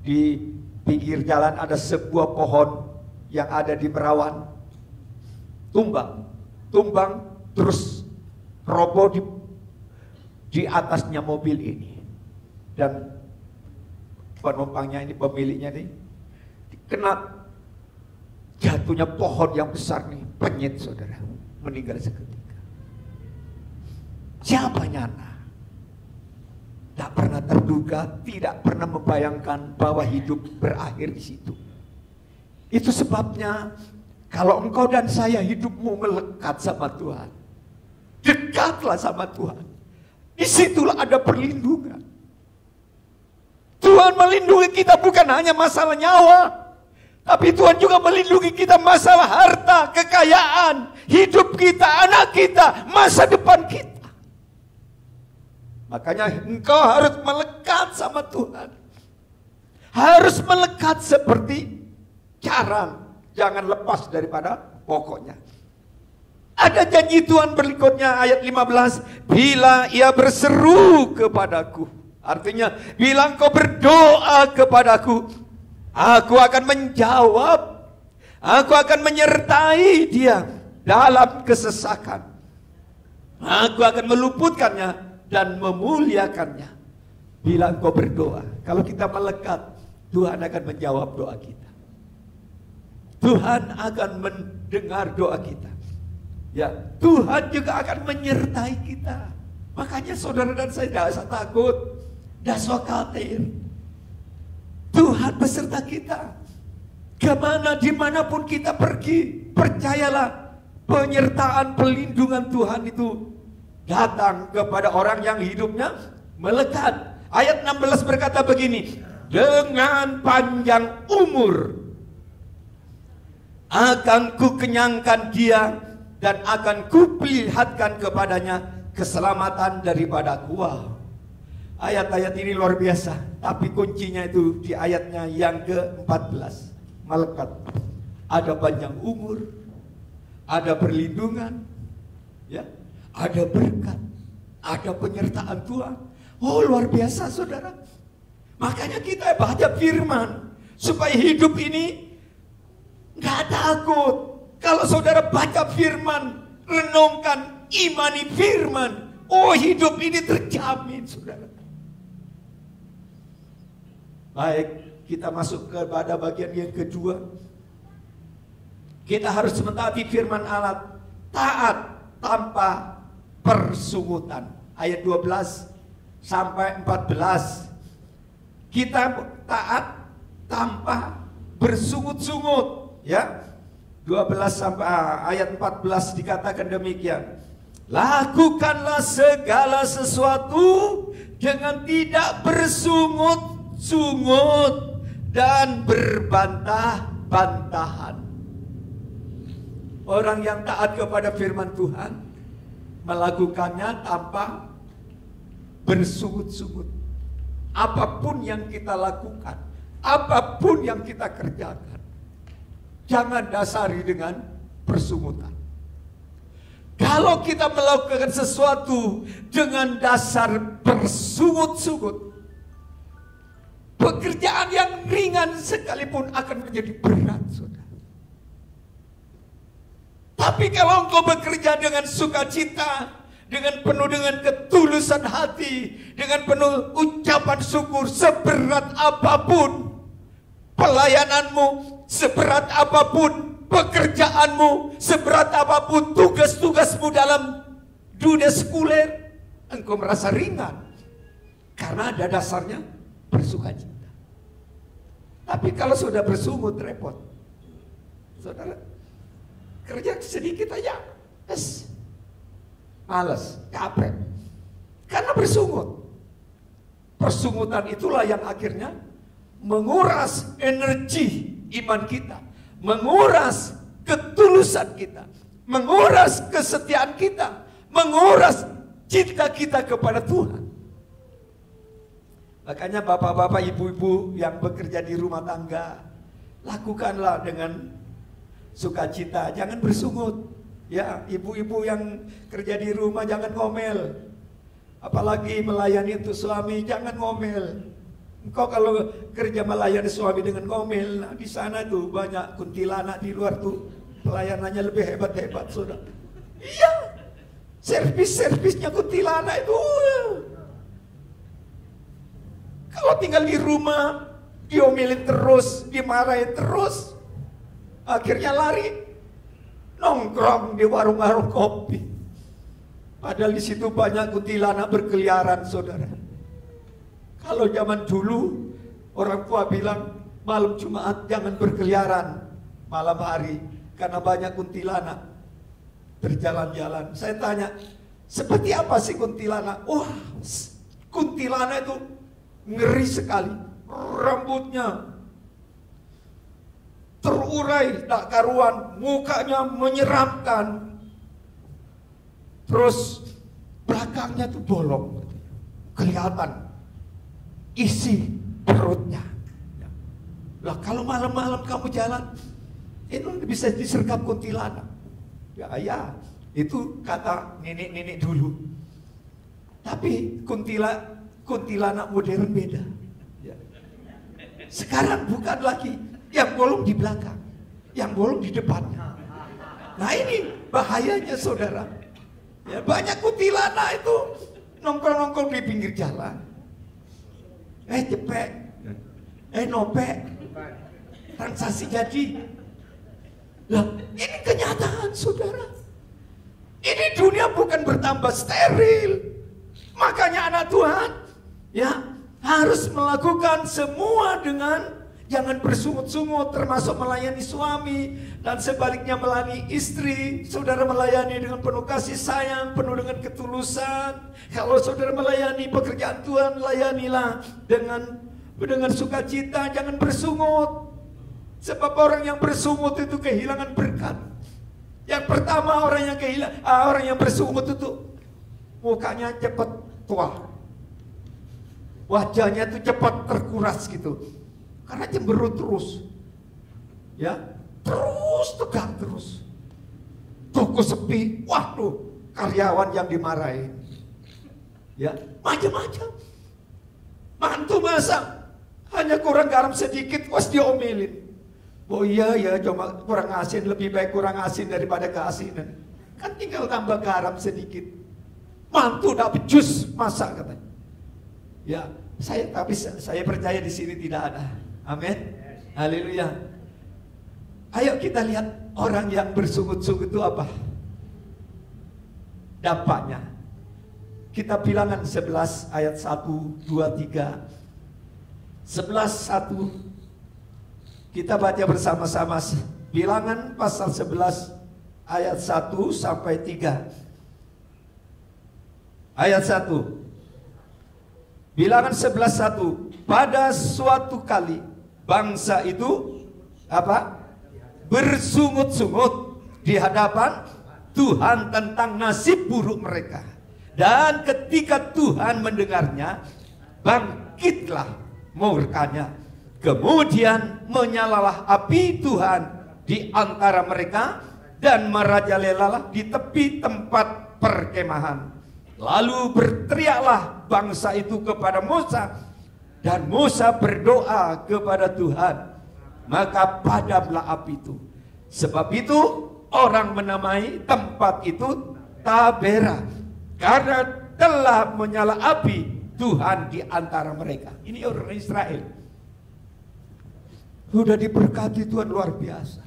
di pinggir jalan ada sebuah pohon yang ada di Merawan, tumbang, terus roboh di atasnya mobil ini, dan penumpangnya ini, pemiliknya nih, kena jatuhnya pohon yang besar nih, penyit saudara, meninggal seketika. Siapa nyana? Tak pernah terduga, tidak pernah membayangkan bahwa hidup berakhir di situ. Itu sebabnya kalau engkau dan saya hidupmu melekat sama Tuhan, dekatlah sama Tuhan. Disitulah ada perlindungan. Tuhan melindungi kita bukan hanya masalah nyawa, tapi Tuhan juga melindungi kita masalah harta, kekayaan, hidup kita, anak kita, masa depan kita. Makanya engkau harus melekat sama Tuhan. Harus melekat seperti jaran. Jangan lepas daripada pokoknya. Ada janji Tuhan berikutnya ayat 15. Bila ia berseru kepadaku. Artinya bila engkau berdoa kepadaku, aku akan menjawab. Aku akan menyertai dia dalam kesesakan. Aku akan meluputkannya dan memuliakannya. Bila engkau berdoa, kalau kita melekat, Tuhan akan menjawab doa kita. Tuhan akan mendengar doa kita. Ya, Tuhan juga akan menyertai kita. Makanya saudara dan saya tidak usah takut, tidak usah khawatir. Tuhan beserta kita. Kemana dimanapun kita pergi, percayalah penyertaan perlindungan Tuhan itu datang kepada orang yang hidupnya melekat. Ayat 16 berkata begini, dengan panjang umur akan kukenyangkan dia dan akan kuperlihatkan kepadanya keselamatan daripadaku. Wow. Ayat-ayat ini luar biasa, tapi kuncinya itu di ayatnya yang ke-14. Melekat. Ada panjang umur, ada perlindungan, ya. Ada berkat, ada penyertaan Tuhan. Oh, luar biasa saudara. Makanya kita baca firman supaya hidup ini nggak takut. Kalau saudara baca firman, renungkan, imani firman, oh hidup ini terjamin saudara. Baik, kita masuk kepada bagian yang kedua. Kita harus mentaati firman Allah, taat tanpa persungutan. Ayat 12 sampai 14. Kita taat tanpa bersungut-sungut, ya. 12 sampai ayat 14 dikatakan demikian. Lakukanlah segala sesuatu dengan tidak bersungut-sungut dan berbantah-bantahan. Orang yang taat kepada firman Tuhan melakukannya tanpa bersungut-sungut. Apapun yang kita lakukan, apapun yang kita kerjakan, jangan dasari dengan persungutan. Kalau kita melakukan sesuatu dengan dasar bersungut-sungut, pekerjaan yang ringan sekalipun akan menjadi berat, saudara. Tapi kalau engkau bekerja dengan sukacita, dengan penuh dengan ketulusan hati, dengan penuh ucapan syukur, seberat apapun pelayananmu, seberat apapun pekerjaanmu, seberat apapun tugas-tugasmu dalam dunia sekuler, engkau merasa ringan karena ada dasarnya bersukacita. Tapi kalau sudah bersungut repot, saudara. Kerja sedikit aja, malas, capek, karena bersungut. Persungutan itulah yang akhirnya menguras energi iman kita, menguras ketulusan kita, menguras kesetiaan kita, menguras cinta kita kepada Tuhan. Makanya bapak-bapak, ibu-ibu yang bekerja di rumah tangga, lakukanlah dengan sukacita, jangan bersungut. Ya, ibu-ibu yang kerja di rumah jangan ngomel. Apalagi melayani untuk suami, jangan ngomel. Engkau kalau kerja melayani suami dengan ngomel, nah di sana tuh banyak kuntilanak di luar tuh, pelayanannya lebih hebat-hebat, saudara. Iya, servis-servisnya kuntilanak itu. Kalau tinggal di rumah, diomelin terus, dimarahin terus, akhirnya lari nongkrong di warung-warung kopi. Padahal di situ banyak kuntilanak berkeliaran, saudara. Kalau zaman dulu orang tua bilang malam Jumat jangan berkeliaran malam hari karena banyak kuntilanak berjalan-jalan. Saya tanya, seperti apa sih kuntilanak? Wah, kuntilanak itu ngeri sekali. Rambutnya terurai tak karuan, mukanya menyeramkan. Terus belakangnya tuh bolong, kelihatan isi perutnya. Lah kalau malam-malam kamu jalan, itu bisa disergap kuntilanak. Ya, itu kata nenek-nenek dulu. Tapi kuntilanak modern beda. Ya. Sekarang bukan lagi yang bolong di belakang, yang bolong di depannya. Nah ini bahayanya, saudara. Ya, banyak kuntilanak itu nongkrong-nongkrong di pinggir jalan. Cepet, nopek, transaksi jadi. Lah, ini kenyataan, saudara. Ini dunia bukan bertambah steril. Makanya anak Tuhan, ya harus melakukan semua dengan jangan bersungut-sungut, termasuk melayani suami dan sebaliknya melayani istri. Saudara melayani dengan penuh kasih sayang, penuh dengan ketulusan. Kalau saudara melayani pekerjaan Tuhan, layanilah dengan sukacita, jangan bersungut. Sebab orang yang bersungut itu kehilangan berkat. Yang pertama orang yang bersungut itu mukanya cepat tua, wajahnya itu cepat terkuras gitu. Karena cemberut terus, ya terus tegang terus. Toko sepi, waduh, karyawan yang dimarahin, ya macam-macam. Mantu masak, hanya kurang garam sedikit, was diomelin. Oh iya ya, cuma kurang asin, lebih baik kurang asin daripada keasinan. Kan tinggal tambah garam sedikit. Mantu tak becus masak katanya. Ya, saya percaya di sini tidak ada. Amin. Haleluya. Ayo kita lihat orang yang bersungut-sungut itu apa dampaknya. Kita Bilangan 11 ayat 1, 2, 3. 11, 1. Kita baca bersama-sama. Bilangan pasal 11 ayat 1 sampai 3. Ayat 1. Bilangan 11:1. Pada suatu kali bangsa itu bersungut-sungut di hadapan Tuhan tentang nasib buruk mereka. Dan ketika Tuhan mendengarnya, bangkitlah murkanya. Kemudian menyalalah api Tuhan di antara mereka dan merajalelalah di tepi tempat perkemahan. Lalu berteriaklah bangsa itu kepada Musa, dan Musa berdoa kepada Tuhan, maka padamlah api itu. Sebab itu orang menamai tempat itu Tabera, karena telah menyala api Tuhan di antara mereka. Ini orang Israel sudah diberkati Tuhan luar biasa.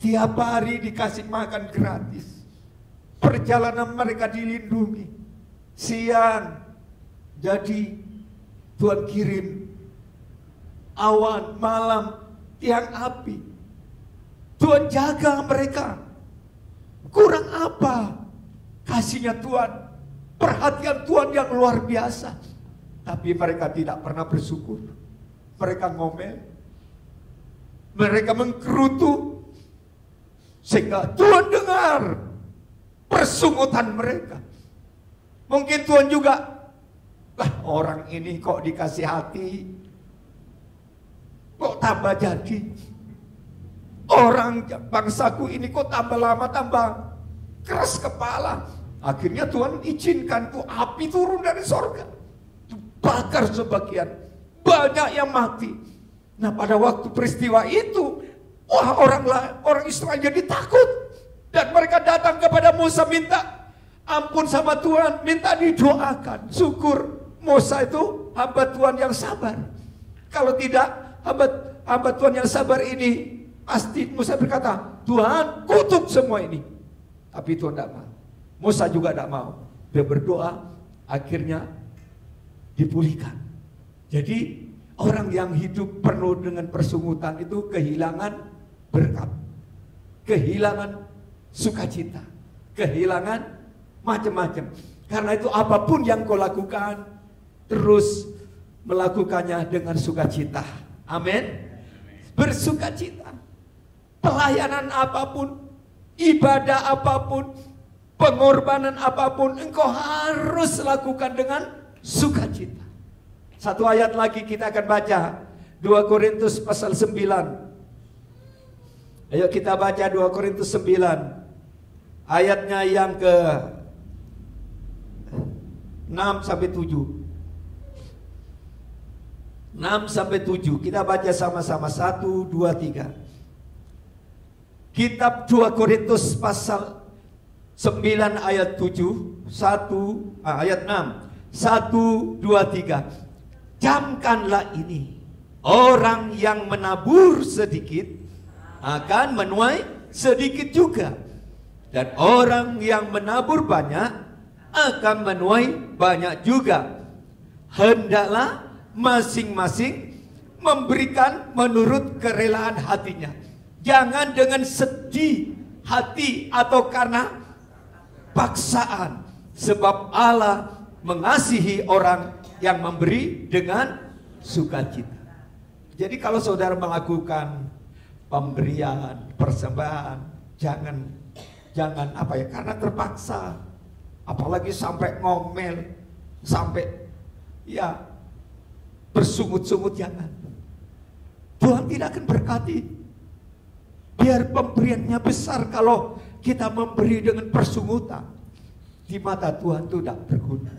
Tiap hari dikasih makan gratis. Perjalanan mereka dilindungi. Siang jadi Tuhan kirim awan, malam tiang api. Tuhan jaga mereka. Kurang apa kasihnya Tuhan, perhatian Tuhan yang luar biasa. Tapi mereka tidak pernah bersyukur. Mereka ngomel, mereka menggerutu, sehingga Tuhan dengar persungutan mereka. Mungkin Tuhan juga, orang ini kok dikasih hati, kok tambah jadi. Orang bangsaku ini kok tambah lama tambah keras kepala. Akhirnya Tuhan izinkan tuh api turun dari sorga, bakar sebagian, banyak yang mati. Nah pada waktu peristiwa itu, wah orang Israel jadi takut. Dan mereka datang kepada Musa minta ampun sama Tuhan, minta didoakan. Syukur Musa itu hamba Tuhan yang sabar. Kalau tidak, hamba Tuhan yang sabar ini, pasti Musa berkata, Tuhan kutuk semua ini. Tapi Tuhan tidak mau. Musa juga tidak mau. Dia berdoa, akhirnya dipulihkan. Jadi orang yang hidup penuh dengan persungutan itu kehilangan berkat, kehilangan sukacita, kehilangan macam-macam. Karena itu apapun yang kau lakukan, terus melakukannya dengan sukacita. Amin. Bersukacita. Pelayanan apapun, ibadah apapun, pengorbanan apapun, engkau harus lakukan dengan sukacita. Satu ayat lagi kita akan baca, 2 Korintus pasal 9. Ayo kita baca 2 Korintus 9. Ayatnya yang ke 6 sampai 7. 6 sampai 7. Kita baca sama-sama. 1, 2, 3. Kitab 2 Korintus pasal 9 ayat 7, ayat 6. 1, 2, 3. Camkanlah ini. Orang yang menabur sedikit akan menuai sedikit juga. Dan orang yang menabur banyak akan menuai banyak juga. Hendaklah masing-masing memberikan menurut kerelaan hatinya. Jangan dengan sedih hati atau karena paksaan. Sebab Allah mengasihi orang yang memberi dengan sukacita. Jadi kalau saudara melakukan pemberian, persembahan, jangan apa ya, karena terpaksa. Apalagi sampai ngomel, sampai ya bersungut-sungut, jangan. Tuhan tidak akan berkati. Biar pemberiannya besar, kalau kita memberi dengan persungutan, di mata Tuhan itu tidak berguna.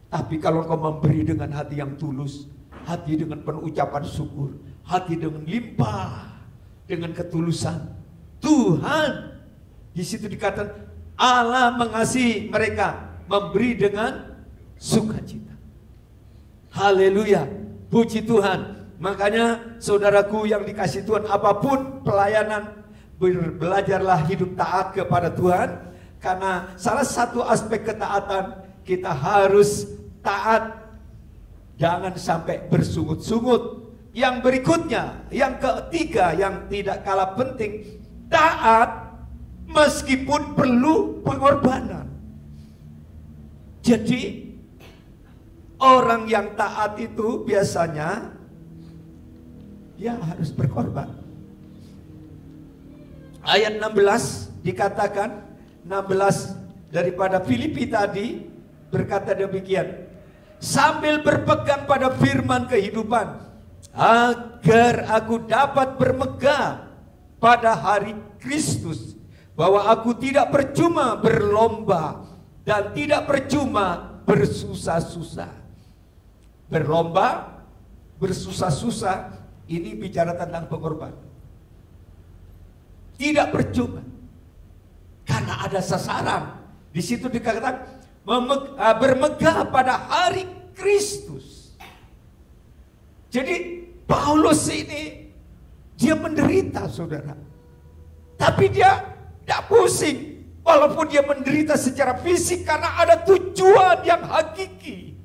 Tapi kalau kau memberi dengan hati yang tulus, hati dengan penuh ucapan syukur, hati dengan limpah, dengan ketulusan, Tuhan, di situ dikatakan Allah mengasihi mereka, memberi dengan sukacita. Haleluya, puji Tuhan. Makanya saudaraku yang dikasih Tuhan, apapun pelayanan, belajarlah hidup taat kepada Tuhan. Karena salah satu aspek ketaatan, kita harus taat, jangan sampai bersungut-sungut. Yang berikutnya, yang ketiga, yang tidak kalah penting, taat meskipun perlu pengorbanan. Jadi orang yang taat itu biasanya ya harus berkorban. Ayat 16 dikatakan, 16 daripada Filipi tadi berkata demikian, sambil berpegang pada firman kehidupan, agar aku dapat bermegah pada hari Kristus, bahwa aku tidak percuma berlomba dan tidak percuma bersusah-susah. Berlomba, bersusah-susah, ini bicara tentang pengorbanan. Tidak percuma, karena ada sasaran. Di situ dikatakan bermegah pada hari Kristus. Jadi Paulus ini dia menderita, saudara. Tapi dia tidak pusing, walaupun dia menderita secara fisik, karena ada tujuan yang hakiki.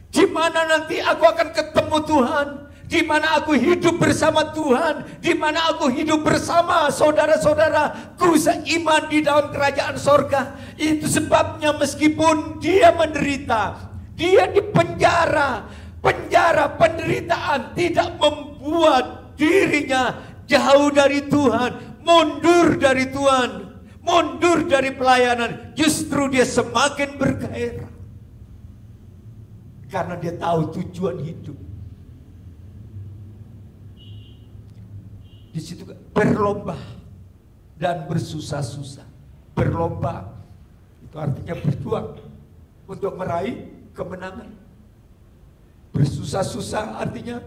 Di mana nanti aku akan ketemu Tuhan, di mana aku hidup bersama Tuhan, di mana aku hidup bersama saudara-saudaraku seiman di dalam kerajaan sorga. Itu sebabnya meskipun dia menderita, dia di penjara, penderitaan tidak membuat dirinya jauh dari Tuhan, mundur dari Tuhan, mundur dari pelayanan. Justru dia semakin bergairah, karena dia tahu tujuan hidup. Di situ berlomba dan bersusah-susah. berlomba. Itu artinya berjuang untuk meraih kemenangan. Bersusah-susah artinya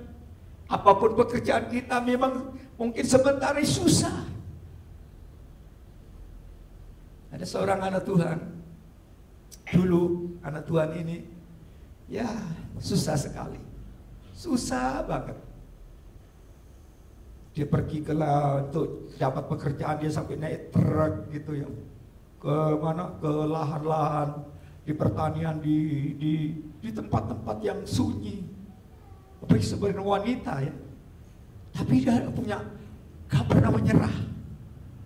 apapun pekerjaan kita memang mungkin sementara susah. Ada seorang anak Tuhan, dulu anak Tuhan ini ya susah sekali, susah banget. Dia pergi ke untuk dapat pekerjaan, dia sampai naik truk gitu ya, ke mana, ke lahan-lahan di pertanian, di tempat-tempat yang sunyi. Tapi sebenarnya wanita ya, tapi dia punya gak pernah menyerah.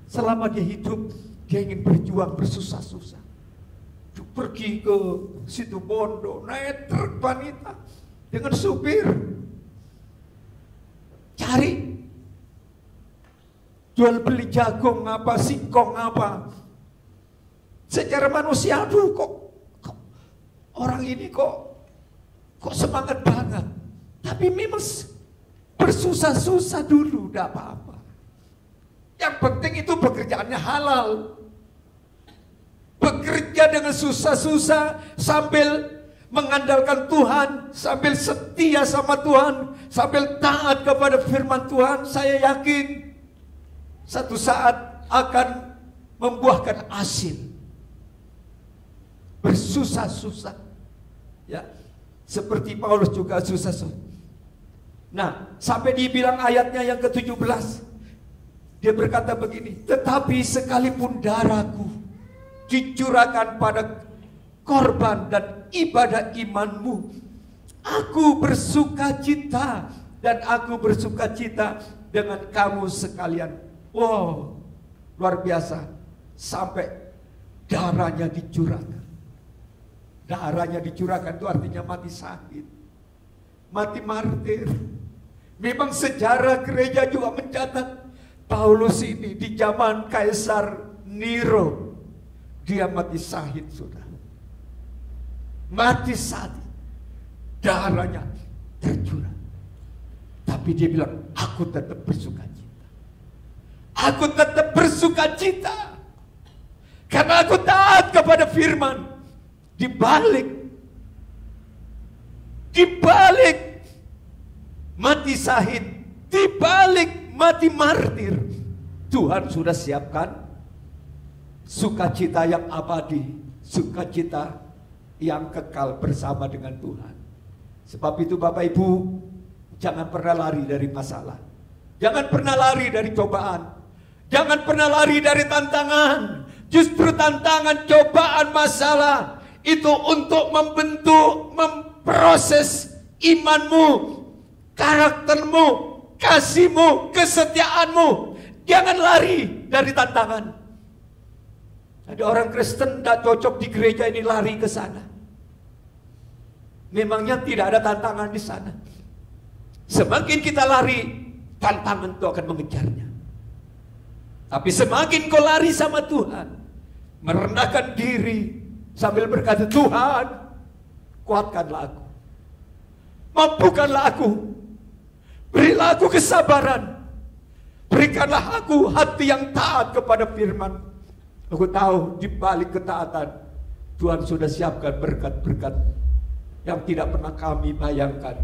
Selama dia hidup, dia ingin berjuang bersusah-susah. Dia pergi ke situ Bondo, naik truk wanita dengan supir, cari jual beli jagung apa, singkong apa. Secara manusia, aduh kok orang ini kok semangat banget. Tapi memang bersusah-susah dulu, tidak apa-apa. Yang penting itu pekerjaannya halal. Bekerja dengan susah-susah sambil mengandalkan Tuhan, sambil setia sama Tuhan, sambil taat kepada firman Tuhan, saya yakin satu saat akan membuahkan hasil. Bersusah-susah, ya, seperti Paulus juga susah-susah. Nah, sampai dibilang ayatnya yang ke-17, dia berkata begini, tetapi sekalipun darahku dicurahkan pada korban dan ibadah imanmu, aku bersukacita dan aku bersukacita dengan kamu sekalian. Wow, luar biasa. Sampai darahnya dicurahkan. Darahnya dicurahkan itu artinya mati syahid, mati martir. Memang sejarah gereja juga mencatat Paulus ini di zaman Kaisar Nero, dia mati syahid, sudah mati syahid, darahnya tercurah. Tapi dia bilang, aku tetap bersukacita. Aku tetap bersukacita karena aku taat kepada firman. Di balik mati syahid, di balik mati martir, Tuhan sudah siapkan sukacita yang abadi, sukacita yang kekal bersama dengan Tuhan. Sebab itu Bapak Ibu, jangan pernah lari dari masalah, jangan pernah lari dari cobaan, jangan pernah lari dari tantangan. Justru tantangan, cobaan, masalah itu untuk membentuk, memproses imanmu, karaktermu, kasihmu, kesetiaanmu. Jangan lari dari tantangan. Ada orang Kristen tidak cocok di gereja ini, lari ke sana. Memangnya tidak ada tantangan di sana. Semakin kita lari, tantangan itu akan mengejarnya. Tapi semakin kau lari sama Tuhan, merendahkan diri sambil berkata, Tuhan, kuatkanlah aku, mampukanlah aku, berilah aku kesabaran, berikanlah aku hati yang taat kepada firman. Aku tahu di balik ketaatan Tuhan sudah siapkan berkat-berkat yang tidak pernah kami bayangkan,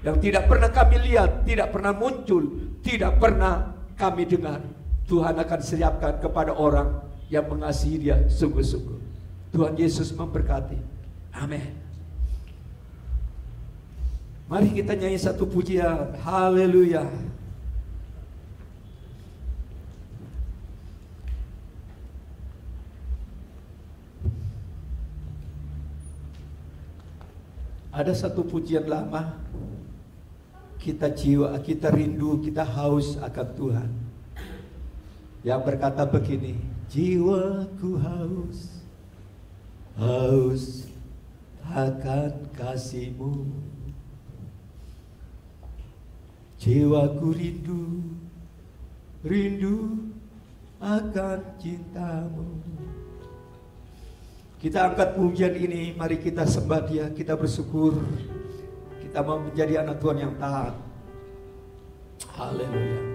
yang tidak pernah kami lihat, tidak pernah muncul, tidak pernah kami dengar. Tuhan akan siapkan kepada orang yang mengasihi Dia sungguh-sungguh. Tuhan Yesus memberkati. Amin. Mari kita nyanyi satu pujian. Haleluya. Ada satu pujian lama, kita jiwa, kita rindu, kita haus akan Tuhan, yang berkata begini, jiwaku haus, haus akan kasih-Mu, jiwaku rindu, rindu akan cinta-Mu. Kita angkat pujian ini, mari kita sembah Dia, kita bersyukur, kita mau menjadi anak Tuhan yang taat. Haleluya.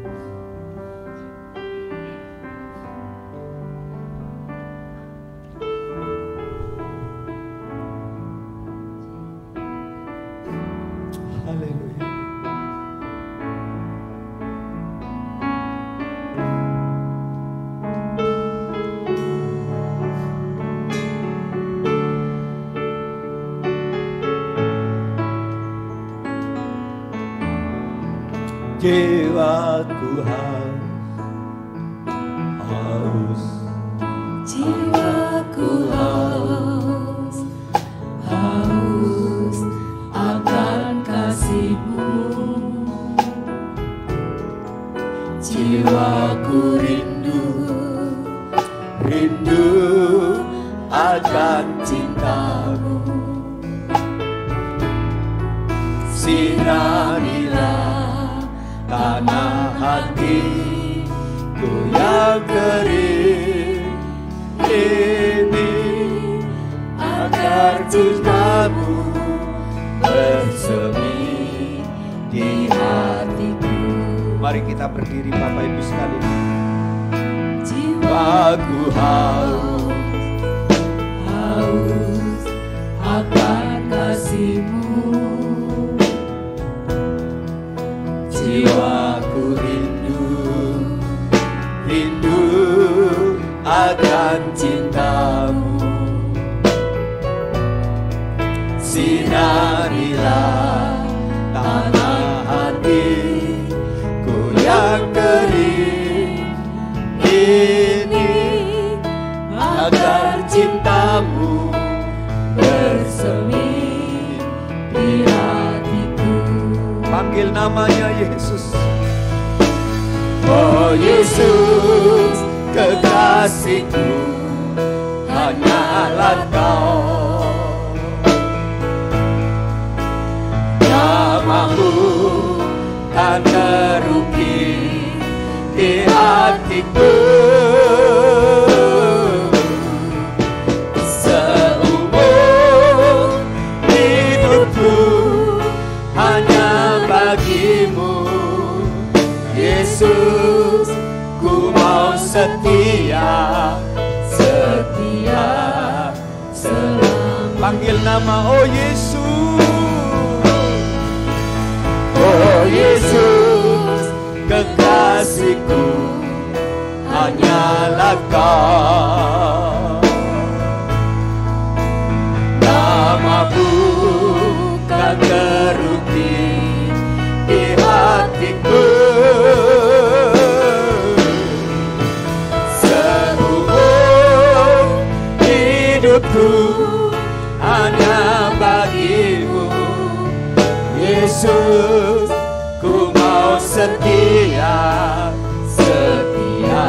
jiwaku haus, jiwaku haus akan kasih-Mu. Jiwaku rindu akan cinta-Mu. Sinarilah tanah hatiku yang kering ini, agar cinta-Mu bersemi di hatiku. Mari kita berdiri Bapak Ibu sekalian. Jiwaku haus akan kasih-Mu. Jiwaku rindu akan cinta-Mu. Sinarilah tanah hatiku yang kering ini, agar cinta-Mu bersemi di hatiku. Panggil namanya Yesus. Oh Yesus, kekasihku, hanyalah Kau. Namamu kan terukir di hatiku. Seumur hidupku hanya bagi-Mu, Yesus. Ku mau setia selamanya. Panggil nama, oh Yesus. Oh Yesus, kekasihku, hanyalah Kau. Nama-Mu kan terukir di hatiku. Seumur hidupku hanya bagi-Mu, Yesus. Ku mau setia selamanya.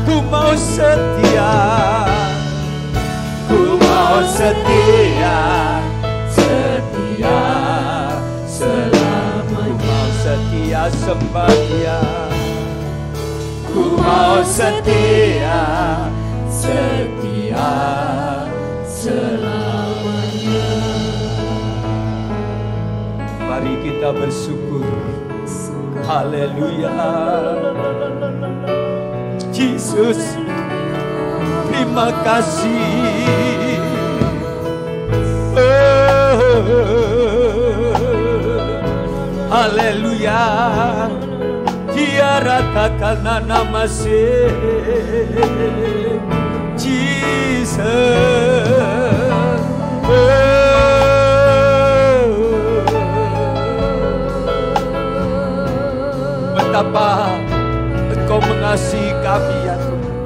Ku mau setia selamanya. Ku mau setia sembah Dia. Ku mau setia selamanya. Mari kita bersyukur. Haleluya. Yesus, terima kasih. Haleluya. Dia ratakan nama Jesus. Betapa Engkau mengasihi kami ya Tuhan.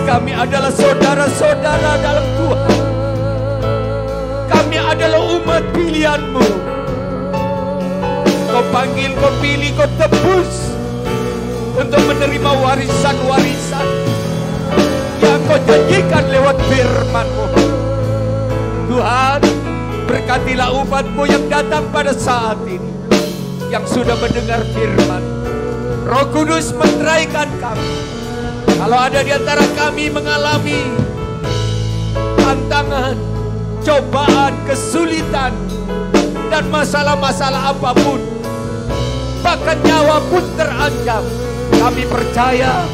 Kami adalah saudara-saudara dalam Tuhan. Kami adalah umat pilihan-Mu. Kau panggil, Kau pilih, Kau tebus untuk menerima warisan-warisan yang Kau janjikan lewat firman-Mu. Tuhan, berkatilah umat-Mu yang datang pada saat ini, yang sudah mendengar firman. Roh Kudus meneraikan kami. Kalau ada di antara kami mengalami tantangan, cobaan, kesulitan, dan masalah-masalah apapun, bahkan nyawa pun terancam, kami percaya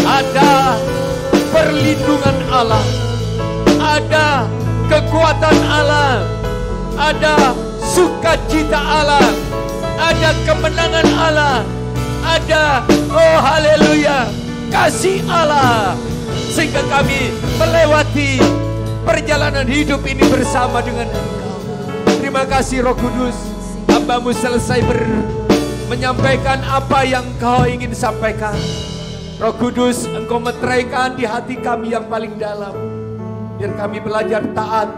ada perlindungan Allah, ada kekuatan Allah, ada sukacita Allah, ada kemenangan Allah, ada, oh haleluya, kasih Allah, sehingga kami melewati perjalanan hidup ini bersama dengan Engkau. Terima kasih Roh Kudus, hamba-Mu selesai menyampaikan apa yang Kau ingin sampaikan. Roh Kudus, Engkau meteraikan di hati kami yang paling dalam, biar kami belajar taat,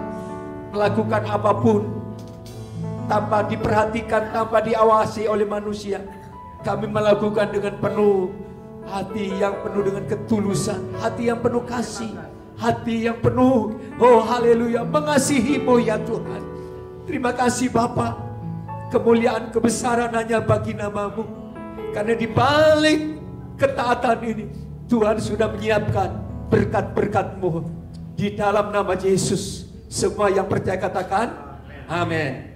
melakukan apapun tanpa diperhatikan, tanpa diawasi oleh manusia. Kami melakukan dengan penuh hati yang penuh dengan ketulusan, hati yang penuh kasih, hati yang penuh, oh haleluya, mengasihi-Mu ya Tuhan. Terima kasih Bapa, kemuliaan kebesaran hanya bagi nama-Mu. Karena di balik ketaatan ini, Tuhan sudah menyiapkan berkat-berkat-Mu. Di dalam nama Yesus, semua yang percaya katakan amin.